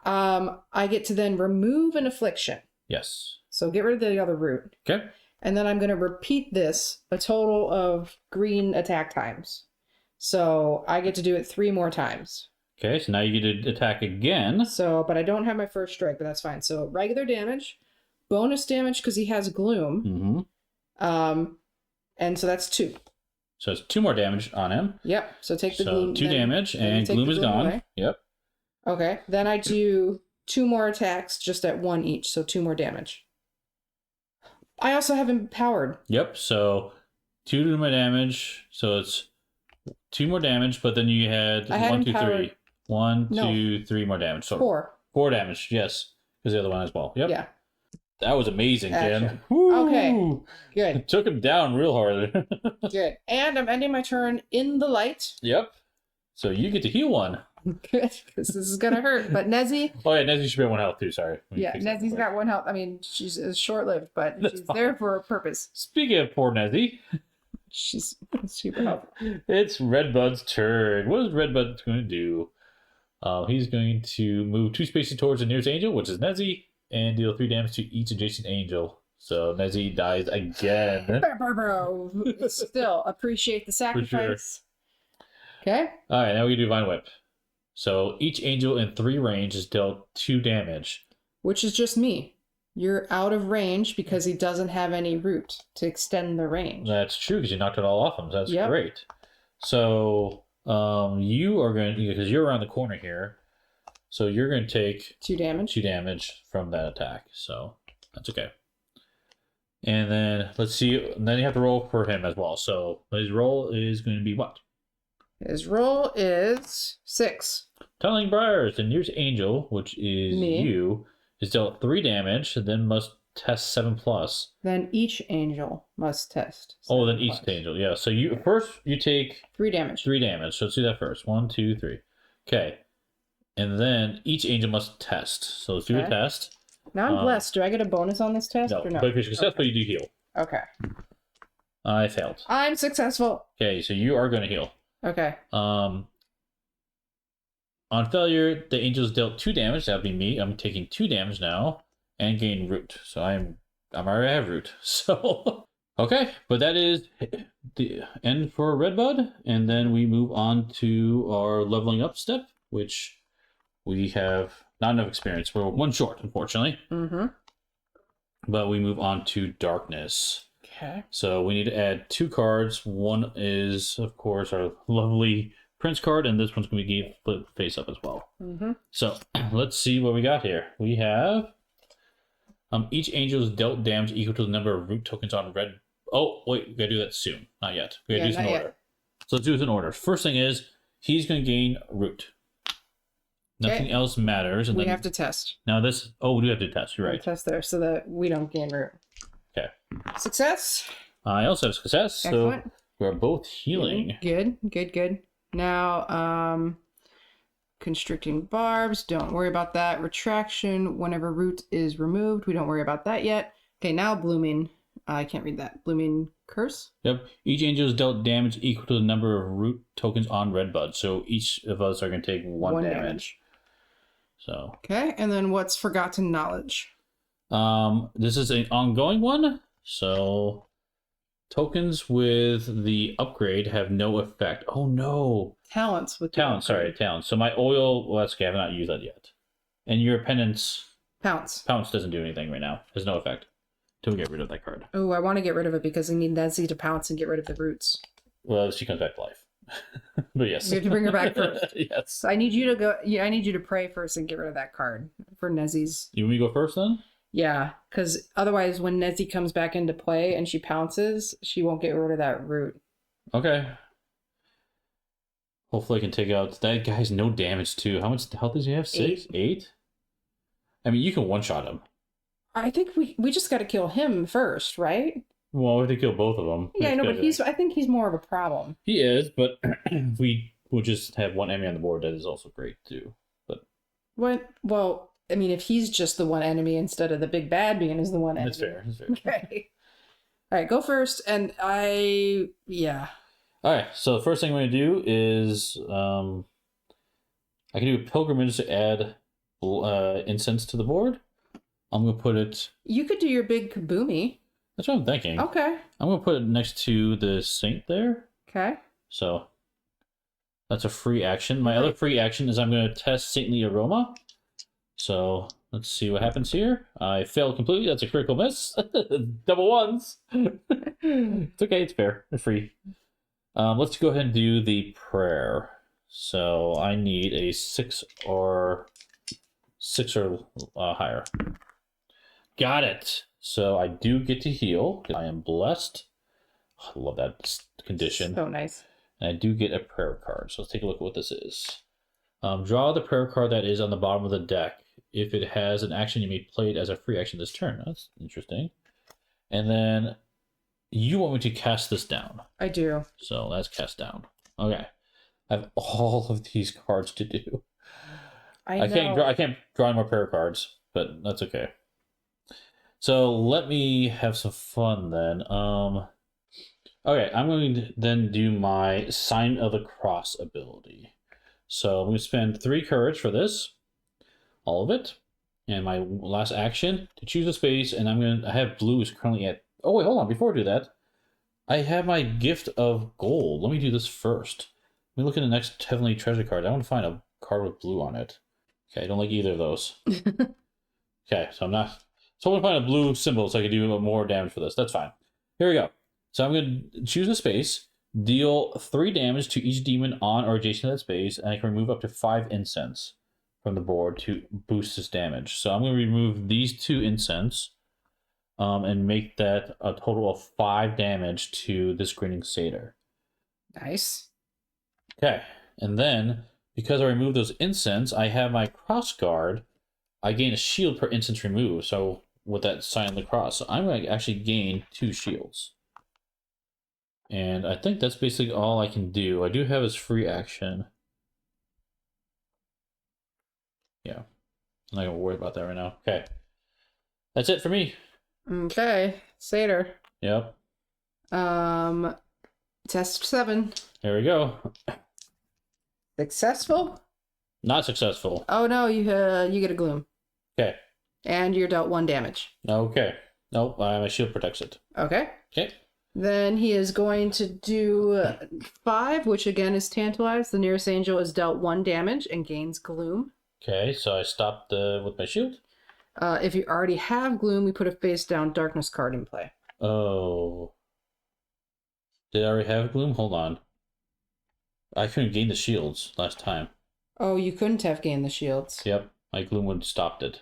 I get to then remove an affliction. Yes. So get rid of the other root. Okay. And then I'm going to repeat this a total of green attack times. So I get to do it 3 more times. Okay, so now you get to attack again. So, but I don't have my first strike, but that's fine. So regular damage, bonus damage because he has gloom. Mm-hmm. And so that's 2. So it's 2 more damage on him. Yep. So take the gloom. 2 damage and gloom is gone. Away. Yep. Okay. Then I do 2 more attacks just at 1 each. So 2 more damage. I also have empowered. Yep. So 2 more damage. So it's 2 more damage, but then you had 1, 2, 3. 1, 2, 3 more damage. So 4 damage. Yes. Because the other one as well. Yep. Yeah. That was amazing, Jen. Okay. Good. It took him down real hard. Good. And I'm ending my turn in the light. Yep. So you get to heal 1. Good. Because this is going to hurt. But Nezzy... Oh, yeah. Nezzy should be at 1 health, too. Sorry. Yeah. Nezzy's got 1 health. I mean, she's short-lived, but she's there for a purpose. Speaking of poor Nezzy... She's super helpful. It's Redbud's turn. What is Redbud going to do? He's going to move 2 spaces towards the nearest angel, which is Nezzy, and deal 3 damage to each adjacent angel. So Nezzy dies again. Still appreciate the sacrifice. Sure. Okay. All right, now we do Divine Whip. So each angel in 3 range is dealt 2 damage. Which is just me. You're out of range because he doesn't have any root to extend the range. That's true because you knocked it all off him. That's great. So you are going to, because you're around the corner here, so you're going to take 2 damage. 2 damage from that attack. So that's okay. And then let's see. And then you have to roll for him as well. So his roll is going to be what? His roll is 6. Tunneling Briars, the nearest angel, which is you, is dealt 3 damage, and then must test 7+. Then each angel must test. Then each angel, yeah. So you first you take 3 damage. 3 damage. So let's do that first. 1, 2, 3. Okay. And then each angel must test. So let's do a test. Now I'm blessed. Do I get a bonus on this test or no? But if you're successful, you do heal. Okay. I failed. I'm successful. Okay, so you are going to heal. Okay. On failure, the angel's dealt 2 damage. That would be me. I'm taking 2 damage now and gain root. So I'm already have root. So okay, but that is the end for Redbud, and then we move on to our leveling up step, which we have not enough experience. We're 1 short, unfortunately. Mm-hmm. But we move on to darkness. Okay. So we need to add 2 cards. One is, of course, our lovely Prince card, and this one's going to be flip face up as well. Mm-hmm. So let's see what we got here. We have Each angel is dealt damage equal to the number of root tokens on red. Oh, wait, we gotta do that soon. Not yet. We gotta do this in order. So let's do this in order. First thing is, he's gonna gain root. Nothing else matters. And we then have to test. Now this, we do have to test. You're right. Test there so that we don't gain root. Okay. Success. I also have success. Excellent. So we're both healing. Good. Now, constricting barbs. Don't worry about that. Retraction. Whenever root is removed, we don't worry about that yet. Okay, now blooming. I can't read that. Blooming curse. Yep. Each angel is dealt damage equal to the number of root tokens on Redbud. So each of us are going to take one damage. So. Okay, and then what's forgotten knowledge? This is an ongoing one. So tokens with the upgrade have no effect. Oh no. Talents with talents. Sorry, talents. So my oil. Well, that's okay. I have not used that yet. And your penance. Pounce. Pounce doesn't do anything right now. There's no effect. Until we get rid of that card. Oh, I want to get rid of it because I need Nezzy to pounce and get rid of the roots. Well, she comes back to life. But yes. You have to bring her back first. Yes. So I need you to go. Yeah, I need you to pray first and get rid of that card for Nezzy's. You want me to go first then? Yeah, because otherwise, when Nezzy comes back into play and she pounces, she won't get rid of that root. Okay. Hopefully, I can take out that guy's no damage too. How much health does he have? 6, 8. I mean, you can one shot him. I think we just got to kill him first, right? Well, we have to kill both of them. Yeah, I know, but I think he's more of a problem. He is, but we will just have one enemy on the board. That is also great too. But what? Well, I mean, if he's just the one enemy instead of the big bad being is the one enemy. That's fair. Okay. All right, go first, and yeah. All right. So the first thing I'm going to do is I can do a pilgrimage to add incense to the board. I'm going to put it... You could do your big kaboomy. That's what I'm thinking. Okay. I'm going to put it next to the saint there. Okay. So that's a free action. My other free action is I'm going to test saintly aroma. So let's see what happens here. I failed completely. That's a critical miss. Double ones. It's okay. It's fair. It's free. Let's go ahead and do the prayer. So I need a 6 or higher. Got it. So I do get to heal. I am blessed. I love that condition. So nice. And I do get a prayer card. So let's take a look at what this is. Draw the prayer card that is on the bottom of the deck. If it has an action, you may play it as a free action this turn. That's interesting. And then you want me to cast this down. I do. So that's cast down. Okay. I have all of these cards to do. I can't draw any more prayer cards, but that's okay. So let me have some fun then. Okay, I'm going to then do my Sign of the Cross ability. So I'm going to spend 3 courage for this, all of it, and my last action to choose a space. And I have blue is currently at. Oh wait, hold on. Before I do that, I have my gift of gold. Let me do this first. Let me look at the next Heavenly Treasure card. I want to find a card with blue on it. Okay, I don't like either of those. Okay, so I'm not. So I'm going to find a blue symbol so I can do more damage for this. That's fine. Here we go. So I'm going to choose a space, deal 3 damage to each demon on or adjacent to that space, and I can remove up to 5 incense from the board to boost this damage. So I'm going to remove these 2 incense and make that a total of 5 damage to this grinning satyr. Nice. Okay, and then because I removed those incense, I have my cross guard. I gain a shield per instance removed. So with that sign of the cross, so I'm going to actually gain 2 shields. And I think that's basically all I can do. I do have his free action. Yeah, I'm not going to worry about that right now. Okay, that's it for me. Okay, satyr. Yep. Test 7. There we go. Successful? Not successful. Oh no, you get a gloom. Okay. And you're dealt 1 damage. Okay. Nope, my shield protects it. Okay. Okay. Then he is going to do 5, which again is tantalized. The nearest angel is dealt 1 damage and gains gloom. Okay, so I stopped with my shield. If you already have gloom, we put a face down darkness card in play. Oh. Did I already have gloom? Hold on. I couldn't gain the shields last time. Oh, you couldn't have gained the shields. Yep, my gloom would have stopped it.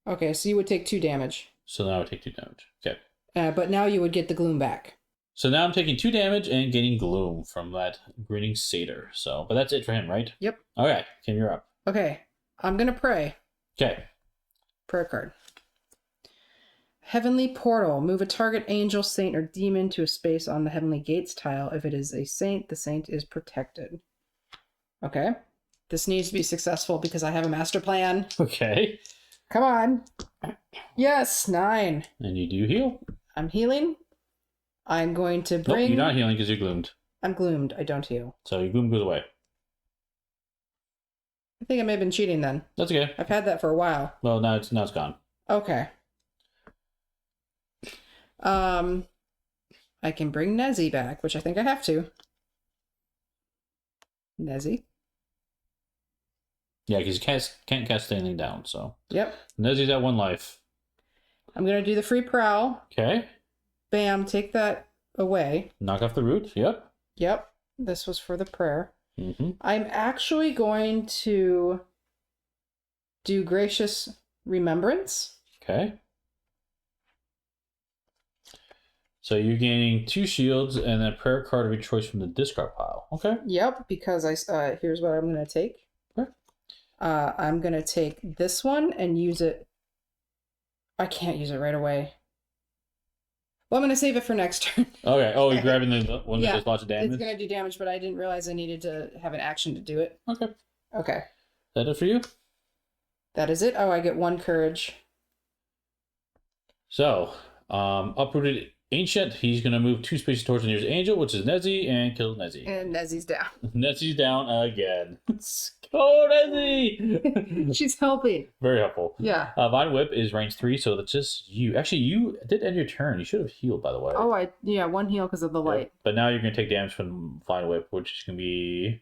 Okay, so you would take 2 damage. So now I take 2 damage. Okay. But now you would get the gloom back. So now I'm taking 2 damage and gaining gloom from that grinning satyr. So, but that's it for him, right? Yep. Okay, Kim, you're up. Okay, I'm gonna pray. Okay. Prayer card. Heavenly Portal. Move a target angel, saint, or demon to a space on the Heavenly Gates tile. If it is a saint, the saint is protected. Okay. This needs to be successful because I have a master plan. Okay. Come on. Yes, 9. And you do heal. I'm healing. I'm going to Nope, bring... you're not healing because you're gloomed. I'm gloomed. I don't heal. So your gloom goes away. I think I may have been cheating then. That's okay. I've had that for a while. Well, now it's gone. Okay. I can bring Nezzy back, which I think I have to. Nezzy. Yeah, because you can't cast anything down, so. Yep. Nezzy's at 1 life. I'm going to do the free prowl. Okay. Bam, take that away. Knock off the root. Yep. Yep. This was for the prayer. Mm-hmm. I'm actually going to do Gracious Remembrance. Okay. So you're gaining 2 shields and then a prayer card of your choice from the discard pile. Okay. Yep, because here's what I'm going to take. Okay. I'm going to take this one and use it. I can't use it right away. Well, I'm going to save it for next turn. Okay. Oh, you're grabbing the one that does lots of damage? It's going to do damage, but I didn't realize I needed to have an action to do it. Okay. Okay. Is that it for you? That is it. Oh, I get 1 courage. So, uprooted ancient. He's going to move 2 spaces towards the nearest angel, which is Nezzy, and kill Nezzy. And Nezzy's down. Nezzy's down again. Go, Nezzy! She's helping. Very helpful. Yeah. Vine Whip is range 3, so that's just you. Actually, you did end your turn. You should have healed, by the way. Oh, 1 heal because of the light. But now you're going to take damage from Vine Whip, which is going to be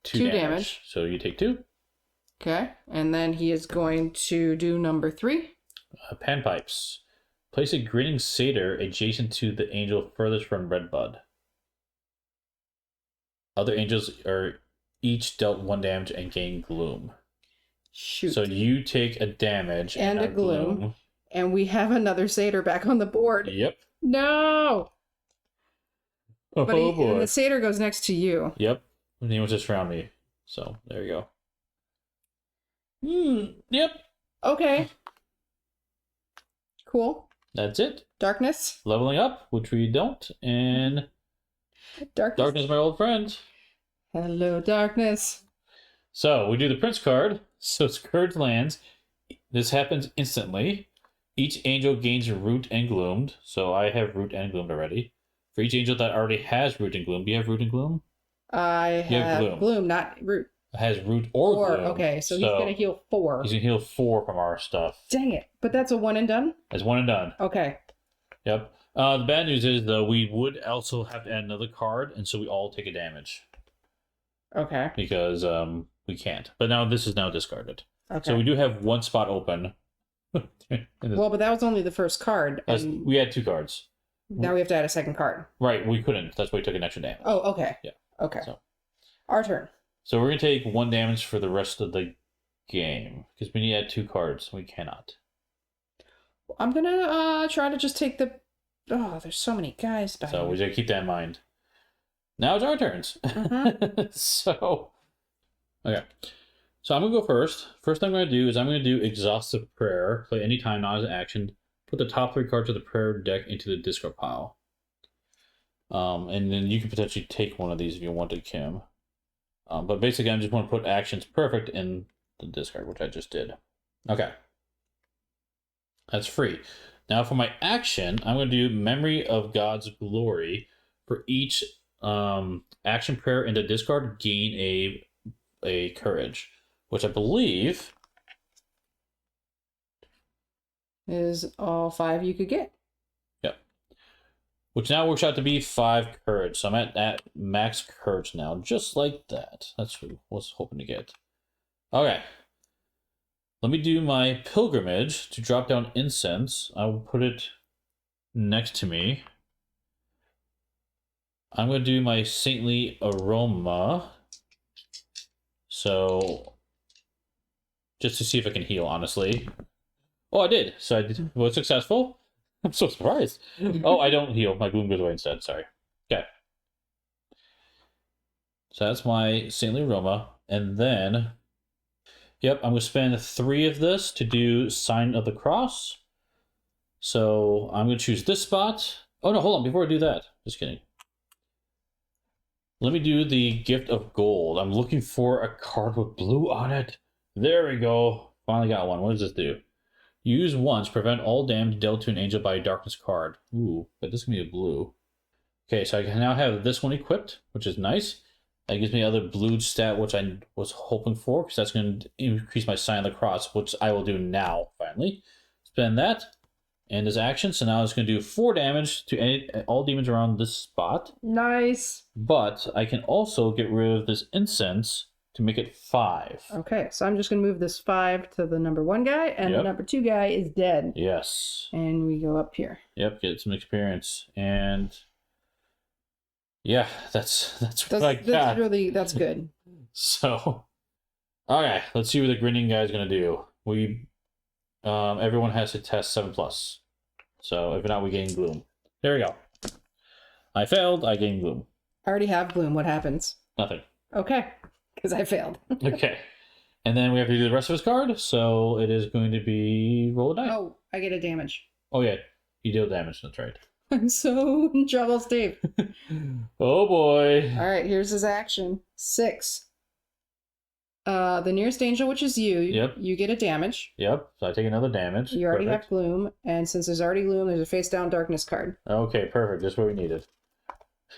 2 damage. So you take 2. Okay. And then he is going to do number 3. Panpipes. Place a grinning satyr adjacent to the angel furthest from Redbud. Other angels are each dealt 1 damage and gain gloom. Shoot. So you take a damage and a gloom. And we have another satyr back on the board. Yep. No! Oh, But boy. the satyr goes next to you. Yep. And he was just around me. So there you go. Yep. Okay. Cool. That's it. Darkness. Leveling up, which we don't, and Darkness, my old friend. Hello, darkness. So we do the Prince card. So Scourge lands. This happens instantly. Each angel gains root and gloomed. So I have root and gloomed already. For each angel that already has root and gloom, do you have root and gloom? I have gloom, not root. Has root or gloom. Okay, so he's going to heal 4. He's going to heal 4 from our stuff. Dang it. But that's a 1 and done? That's 1 and done. Okay. Yep. The bad news is, though, we would also have to add another card, and so we all take a damage. Okay. Because we can't. But now this is now discarded. Okay. So we do have 1 spot open. Well, but that was only the first card. And we had 2 cards. now we have to add a second card. Right, we couldn't. That's why we took an extra damage. Oh, okay. Yeah. Okay. So Our turn. we're going to take 1 damage for the rest of the game. Because we need to add 2 cards. We cannot. I'm going to try to just take the... Oh, there's so many guys back So here. we got to keep that in mind. Now it's our turns. So, okay. So I'm going to go first. First thing I'm going to do is I'm going to do Exhaustive Prayer. Play any time, not as an action. Put the top 3 cards of the prayer deck into the discard pile. And then you can potentially take one of these if you wanted, Kim. But basically, I just want to put actions perfect in the discard, which I just did. Okay. That's free. Now for my action, I'm going to do Memory of God's Glory. For each action prayer in the discard, gain a courage, which I believe is all 5 you could get. Yep. Which now works out to be 5 courage. So I'm at max courage now, just like that. That's what I was hoping to get. Okay. Let me do my pilgrimage to drop down incense. I will put it next to me. I'm going to do my saintly aroma. So, just to see if I can heal, honestly. Oh, I did. So was successful. I'm so surprised. Oh, I don't heal. My gloom goes away instead. Sorry. Okay. So that's my Saintly Aroma. And then, yep, I'm going to spend 3 of this to do Sign of the Cross. So I'm going to choose this spot. Oh, no, hold on. Before I do that, just kidding. Let me do the Gift of Gold. I'm looking for a card with blue on it. There we go. Finally got one. What does this do? Use once, prevent all damage dealt to an angel by a darkness card. Ooh, but this can be a blue. Okay, so I can now have this one equipped, which is nice. That gives me another blue stat, which I was hoping for, because that's going to increase my Sign of the Cross, which I will do now, finally. Spend that, and this action, so now it's going to do 4 damage to all demons around this spot. Nice. But I can also get rid of this incense to make it 5. Okay, so I'm just going to move this 5 to the number 1 guy, and the number 2 guy is dead. Yes. And we go up here. Yep, get some experience. And yeah, that's what I got. That's good. So, okay, let's see what the grinning guy is going to do. Everyone has to test 7+. So if not, we gain gloom. There we go. I failed, I gain gloom. I already have gloom. What happens? Nothing. Okay, because I failed. Okay. And then we have to do the rest of his card, so it is going to be roll a die. Oh, I get a damage. Oh yeah, you deal damage, that's right. I'm so in trouble, Steve. Oh boy. All right, here's his action. 6. The nearest angel, which is you. Yep. You get a damage. Yep, so I take another damage. You already have gloom, and since there's already gloom, there's a face down darkness card. Okay, perfect. That's what we needed.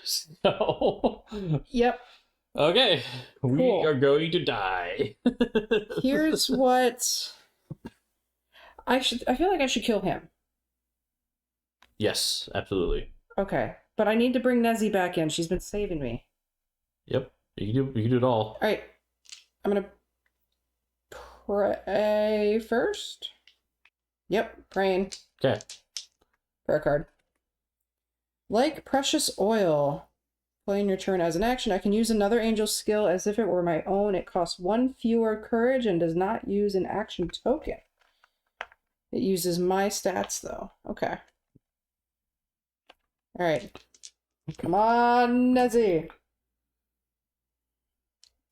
So. Yep. Okay, cool. We are going to die. Here's what I feel like I should kill him. Yes, absolutely. Okay, but I need to bring Nezzy back in. She's been saving me. Yep, you can do it all. All right, I'm gonna pray first. Yep, praying. Okay. Prayer card. Like precious oil. Playing your turn as an action, I can use another angel's skill as if it were my own. It costs 1 fewer courage and does not use an action token. It uses my stats, though. Okay. Alright. Come on, Nezzy.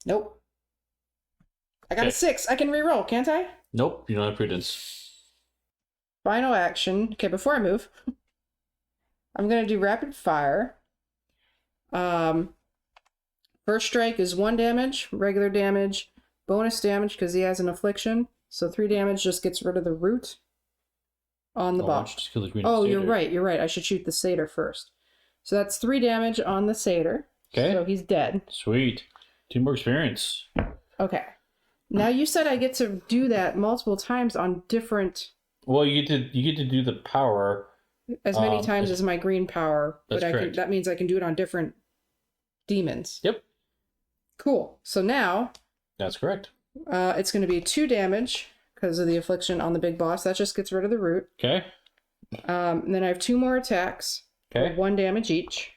Nope. I got a 6. I can reroll, can't I? Nope, you don't have prudence. Final action. Okay, before I move, I'm going to do rapid fire. First strike is 1 damage, regular damage, bonus damage because he has an affliction. So 3 damage just gets rid of the root on the boss. Oh, you're right. I should shoot the satyr first. So that's 3 damage on the satyr. Okay. So he's dead. Sweet. 2 more experience. Okay. Now you said I get to do that multiple times on different. Well, you get to do the power as many times as my green power, but that means I can do it on different demons. Yep. Cool. So now. That's correct. It's going to be 2 damage because of the affliction on the big boss. That just gets rid of the root. Okay. And then I have 2 more attacks. Okay. 1 damage each.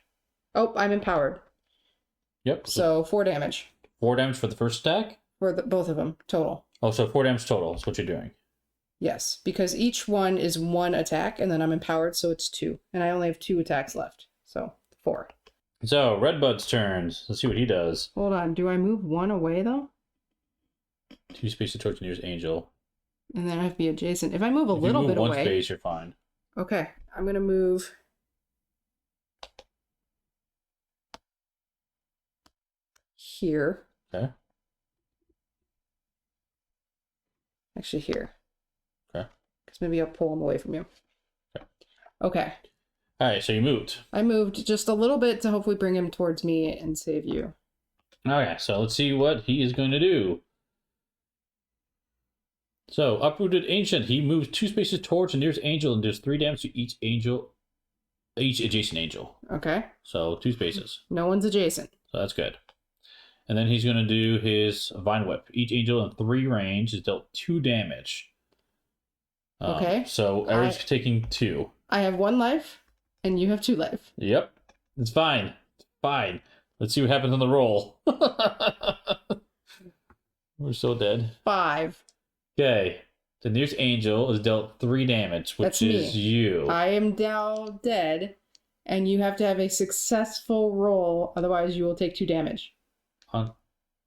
Oh, I'm empowered. Yep. So 4 damage. 4 damage for the first attack? For both of them, total. Oh, so 4 damage total is what you're doing. Yes, because each one is 1 attack, and then I'm empowered, so it's 2. And I only have 2 attacks left, so 4. So, Redbud's turns. Let's see what he does. Hold on, do I move 1 away, though? 2 spaces towards the nearest angel. And then I have to be adjacent. If I move a little bit away... 1 space, you're fine. Okay, I'm going to move... here. Okay. Actually, here. Okay. Because maybe I'll pull him away from you. Okay. All right, so you moved. I moved just a little bit to hopefully bring him towards me and save you. Okay, so let's see what he is going to do. So, Uprooted Ancient, he moves 2 spaces towards the nearest angel and does 3 damage to each adjacent angel. Okay. So, 2 spaces. No one's adjacent. So that's good. And then he's going to do his Vine Whip. Each angel in 3 range is dealt 2 damage. Okay. So everyone's taking 2. I have 1 life, and you have 2 life. Yep. It's fine. It's fine. Let's see what happens on the roll. We're so dead. 5. Okay. The nearest angel is dealt 3 damage, which That's is me. you. I am now dead, and you have to have a successful roll, otherwise you will take 2 damage. On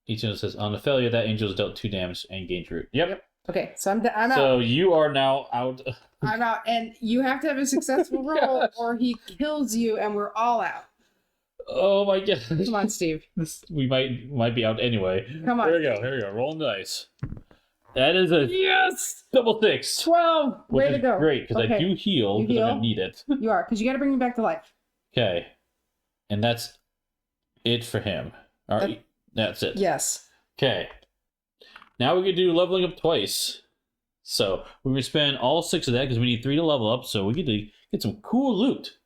each angel says on the failure, that angel is dealt 2 damage and gains root. Yep. Okay, so I'm out. So you are now out. I'm out, and you have to have a successful roll, or he kills you, and we're all out. Oh my god! Come on, Steve. We might be out anyway. Come on. Here we go. Rolling dice. That is a Yes. double 6. 12. Way to go. Great, because Okay. I do heal because I don't need it. You are, because you got to bring me back to life. Okay, and that's it for him. All right, that's it. Yes. Okay. Now we can do leveling up twice. So we're gonna spend all 6 of that because we need 3 to level up. So we get to get some cool loot.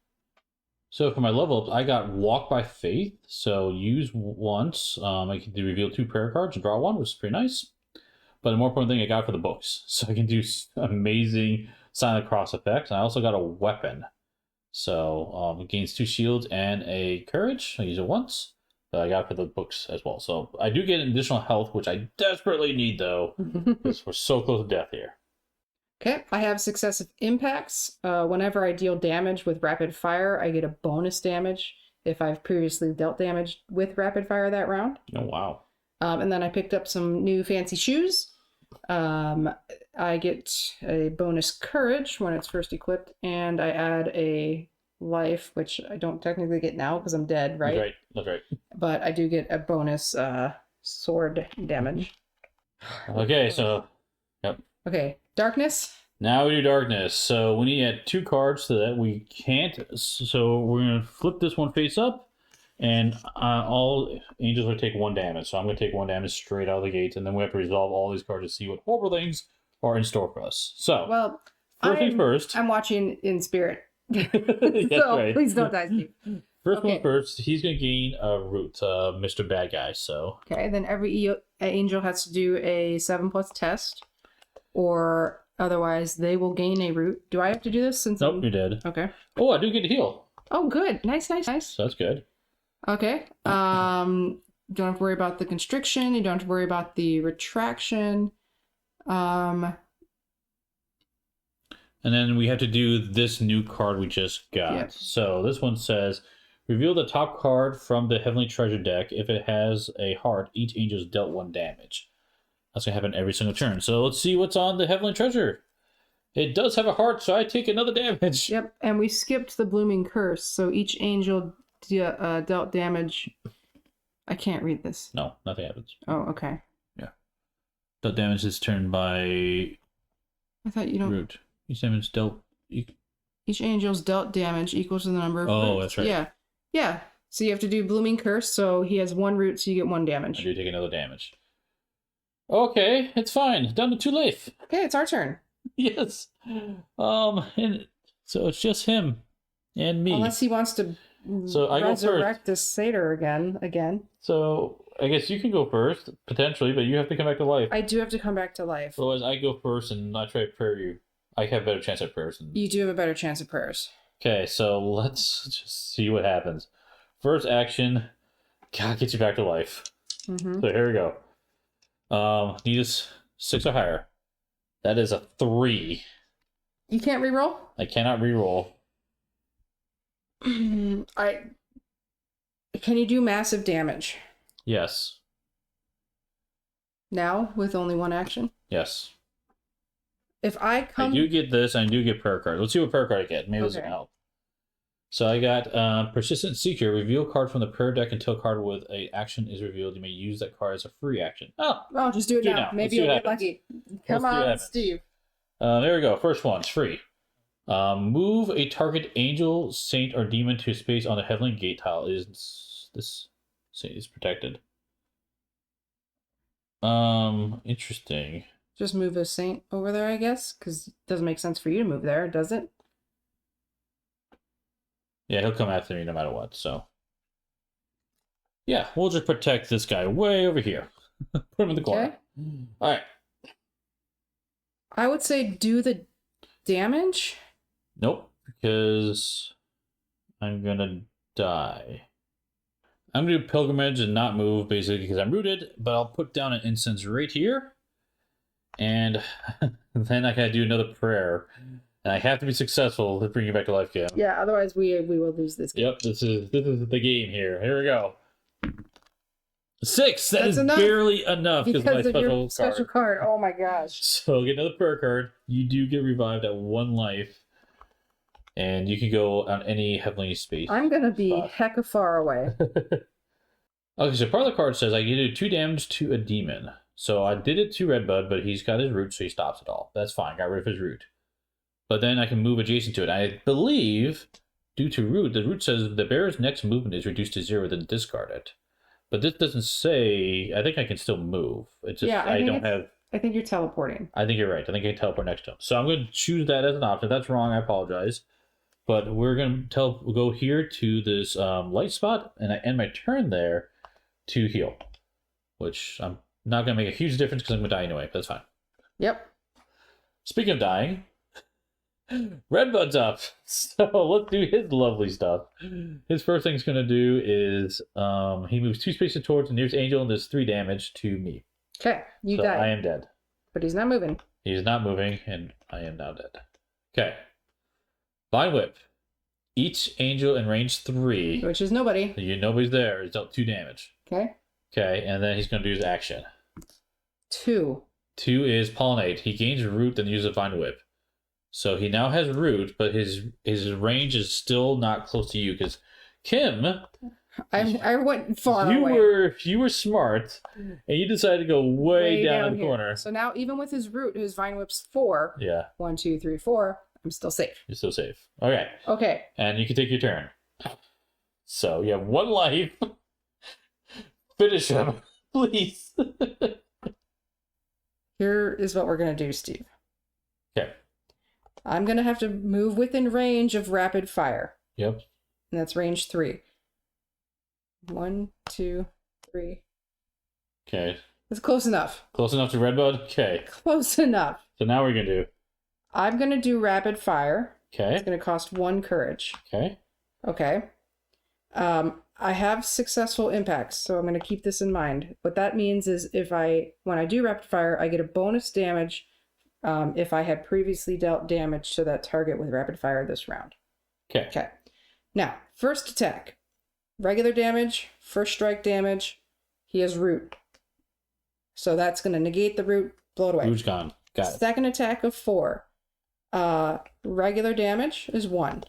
So for my level up, I got Walk by Faith. So use once. I can reveal 2 prayer cards and draw 1, which is pretty nice. But the more important thing I got for the books. So I can do amazing Silent Cross effects. And I also got a weapon. So it gains 2 shields and a courage. I use it once. That I got for the books as well. So I do get additional health, which I desperately need though. Because we're so close to death here. Okay, I have successive impacts. Whenever I deal damage with rapid fire, I get a bonus damage if I've previously dealt damage with rapid fire that round. Oh, wow. And then I picked up some new fancy shoes. I get a bonus courage when it's first equipped, and I add a life, which I don't technically get now because I'm dead, right? That's right. But I do get a bonus sword damage. Okay, so, yep. Okay, darkness. Now we do darkness. So we need to add 2 cards to that. We can't. So we're going to flip this one face up, and all angels will take 1 damage. So I'm going to take 1 damage straight out of the gate, and then we have to resolve all these cards to see what horrible things are in store for us. So, Well, first thing first. I'm watching in spirit. That's So right. please don't die, Steve. First Okay. one first, he's going to gain a root, Mr. Bad Guy, so. Okay, then every angel has to do a 7+ test, or otherwise they will gain a root. Do I have to do this since Nope, you're dead. Okay. Oh, I do get to heal. Oh, good. Nice. So that's good. Okay. Don't have to worry about the constriction. You don't have to worry about the retraction. And then we have to do this new card we just got. Yep. So this one says, reveal the top card from the Heavenly Treasure deck. If it has a heart, each angel is dealt 1 damage. That's going to happen every single turn. So let's see what's on the Heavenly Treasure. It does have a heart, so I take another damage. Yep, and we skipped the Blooming Curse, so each angel dealt damage. I can't read this. No, nothing happens. Oh, okay. Yeah. Dealt damage is turned by I thought you don't... root. Each damage dealt... Each angel's dealt damage equals to the number of Oh, roots. that's right. Yeah. So you have to do Blooming Curse, so he has 1 root, so you get 1 damage. I do take another damage. Okay, it's fine. Down to 2 life. Okay, it's our turn. Yes. And so it's just him and me. Unless he wants to So I go resurrect the satyr again. So I guess you can go first, potentially, but you have to come back to life. I do have to come back to life. Otherwise, I go first and I try to prayer you. I have a better chance at prayers. You do have a better chance at prayers. Okay, so let's just see what happens. First action, God, get you back to life. Mm-hmm. So here we go. Need a 6 or higher. That is a 3. You can't reroll? I cannot reroll. Can you do massive damage Yes. now with only 1 action? Yes. If I come... I do get this, and I do get prayer card. Let's see what prayer card I get. Maybe this will help. So I got Persistent Seeker. Reveal card from the prayer deck until a card with an action is revealed. You may use that card as a free action. Oh, just do it now. Maybe you'll get lucky. Come on, Steve. There we go. First one. It's free. Move a target angel, saint, or demon to space on the heavenly gate tile. This is protected. Interesting. Just move a saint over there, I guess, because it doesn't make sense for you to move there, does it? Yeah, he'll come after me no matter what, so. Yeah, we'll just protect this guy way over here. Put him in the corner. Okay. Alright. I would say do the damage. Nope, because I'm gonna die. I'm gonna do pilgrimage and not move, basically, because I'm rooted, but I'll put down an instance right here. And then I gotta do another prayer. And I have to be successful to bring you back to life, Kim. Yeah, otherwise we will lose this game. Yep, this is the game here. Here we go. 6. That's enough. Barely enough because my of your special card. Oh my gosh. So get another prayer card. You do get revived at 1 life. And you can go on any heavenly space. I'm gonna be hecka far away. Okay, so part of the card says I can do 2 damage to a demon. So I did it to Redbud, but he's got his root, so he stops it all. That's fine. Got rid of his root. But then I can move adjacent to it. I believe, due to root, the root says the bearer's next movement is reduced to 0, then discard it. But this doesn't say. I think I can still move. It's just I don't have. I think you're teleporting. I think you're right. I think I can teleport next to him. So I'm going to choose that as an option. If that's wrong, I apologize. But we're going to go here to this light spot, and I end my turn there to heal, which I'm not going to make a huge difference because I'm going to die anyway. But that's fine. Yep. Speaking of dying, Redbud's up. So let's do his lovely stuff. His first thing he's going to do is he moves 2 spaces towards the nearest angel and does 3 damage to me. Okay, you so die. I am dead. But he's not moving. He's not moving, and I am now dead. Okay. Vine Whip. Each angel in range 3. Which is nobody. Nobody's there. It's dealt 2 damage. Okay. Okay, and then he's going to do his action. 2. 2 is Pollinate. He gains Root, then uses Vine Whip. So he now has Root, but his range is still not close to you, because Kim... I went far away. You were smart, and you decided to go way down in the corner. So now, even with his root, his Vine Whip's 4. Yeah. 1, 2, 3, 4. I'm still safe. You're still safe. Okay. Okay. And you can take your turn. So you have 1 life. Finish him, please. Here is what we're gonna do, Steve. Okay. I'm gonna have to move within range of rapid fire. Yep. And that's range 3. 1, 2, 3. Okay. That's close enough. Close enough to Redbud? Okay. Close enough. So now what are you going to do? I'm going to do rapid fire. Okay. It's going to cost 1 courage. Okay. Okay. I have successful impacts, so I'm going to keep this in mind. What that means is when I do rapid fire, I get a bonus damage if I had previously dealt damage to that target with rapid fire this round. Okay. Okay. Now, first attack. Regular damage, first strike damage. He has root. So that's going to negate the root, blow it away. Root's gone. Got it. Second attack of 4. Regular damage is 1.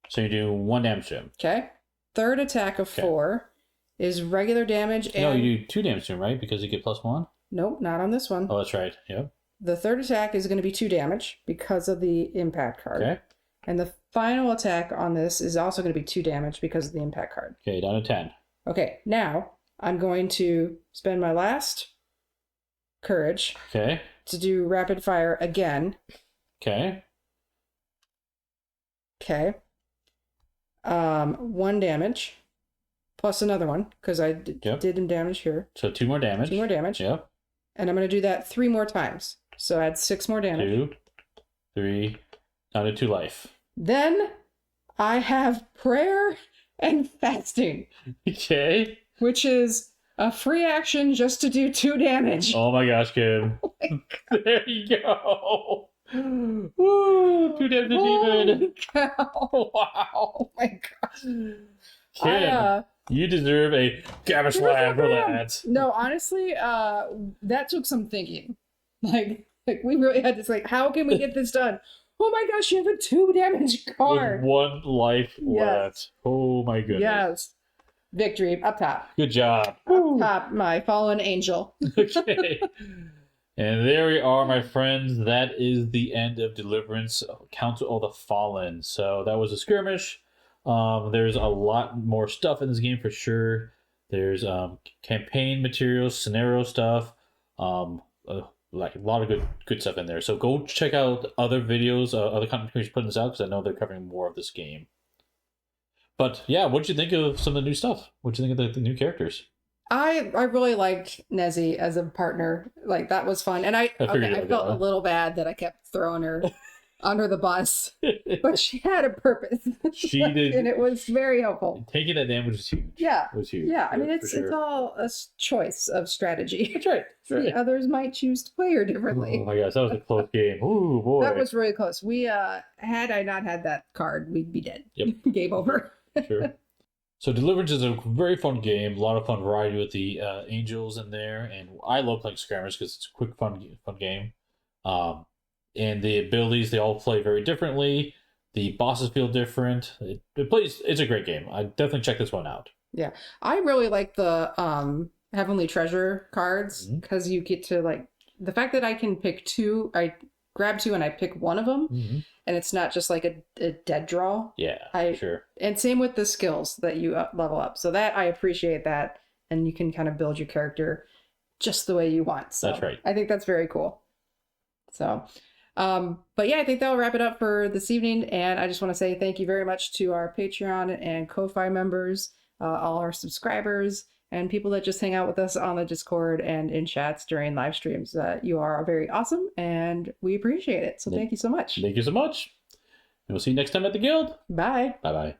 So you do 1 damage to him. Okay. Third attack of 4 is regular damage and... No, you do 2 damage to him, right? Because you get +1? Nope, not on this one. Oh, that's right. Yep. The third attack is going to be 2 damage because of the impact card. Okay. And the final attack on this is also going to be 2 damage because of the impact card. Okay, down to 10. Okay, now I'm going to spend my last courage to do rapid fire again. Okay. Okay. 1 damage plus another one because I did him damage here. So 2 more damage. 2 more damage. Yep. And I'm going to do that 3 more times. So add 6 more damage. 2, 3, down to 2 life. Then I have prayer and fasting. Okay. Which is a free action just to do 2 damage. Oh my gosh, Kim. Oh my there you go. Woo! 2 damage to demon. Cow. Wow. Oh my gosh. Kim, you deserve a Gavish Lab for that. No, honestly, that took some thinking. Like we really had to how can we get this done? Oh my gosh, you have a 2 damage card. With 1 life left. Oh my goodness. Yes. Victory up top. Good job. Up top, my fallen angel. Okay. And there we are, my friends. That is the end of Deliverance. Count all the Fallen. So that was a skirmish. There's a lot more stuff in this game for sure. There's campaign materials, scenario stuff, like a lot of good stuff in there. So go check out other videos, other content creators putting this out because I know they're covering more of this game. But yeah, what did you think of some of the new stuff? What did you think of the new characters? I really liked Nezzy as a partner. Like that was fun, and I felt a little bad that I kept throwing her under the bus, but she had a purpose. She did, and it was very helpful. Taking that damage was huge. Yeah, it was huge. Yeah, I mean, sure. it's all a choice of strategy. That's right. That's right. Others might choose to play her differently. Oh my gosh, that was a close game. Ooh boy, that was really close. We had I not had that card, we'd be dead. Yep. Game over. Sure. So Deliverance is a very fun game. A lot of fun variety with the angels in there, and I love playing skirmish because it's a quick, fun game. And the abilities, they all play very differently. The bosses feel different. It's a great game. I definitely check this one out. Yeah, I really like the Heavenly Treasure cards because you get to like the fact that I can pick two. I grab two and I pick one of them, and it's not just like a dead draw. Yeah, sure. And same with the skills that you level up. So that I appreciate that, and you can kind of build your character just the way you want. So that's right. I think that's very cool. So. But yeah, I think that'll wrap it up for this evening. And I just want to say thank you very much to our Patreon and Ko-Fi members, all our subscribers, and people that just hang out with us on the Discord and in chats during live streams. You are very awesome, and we appreciate it. So thank you so much. Thank you so much. And we'll see you next time at the guild. Bye. Bye-bye.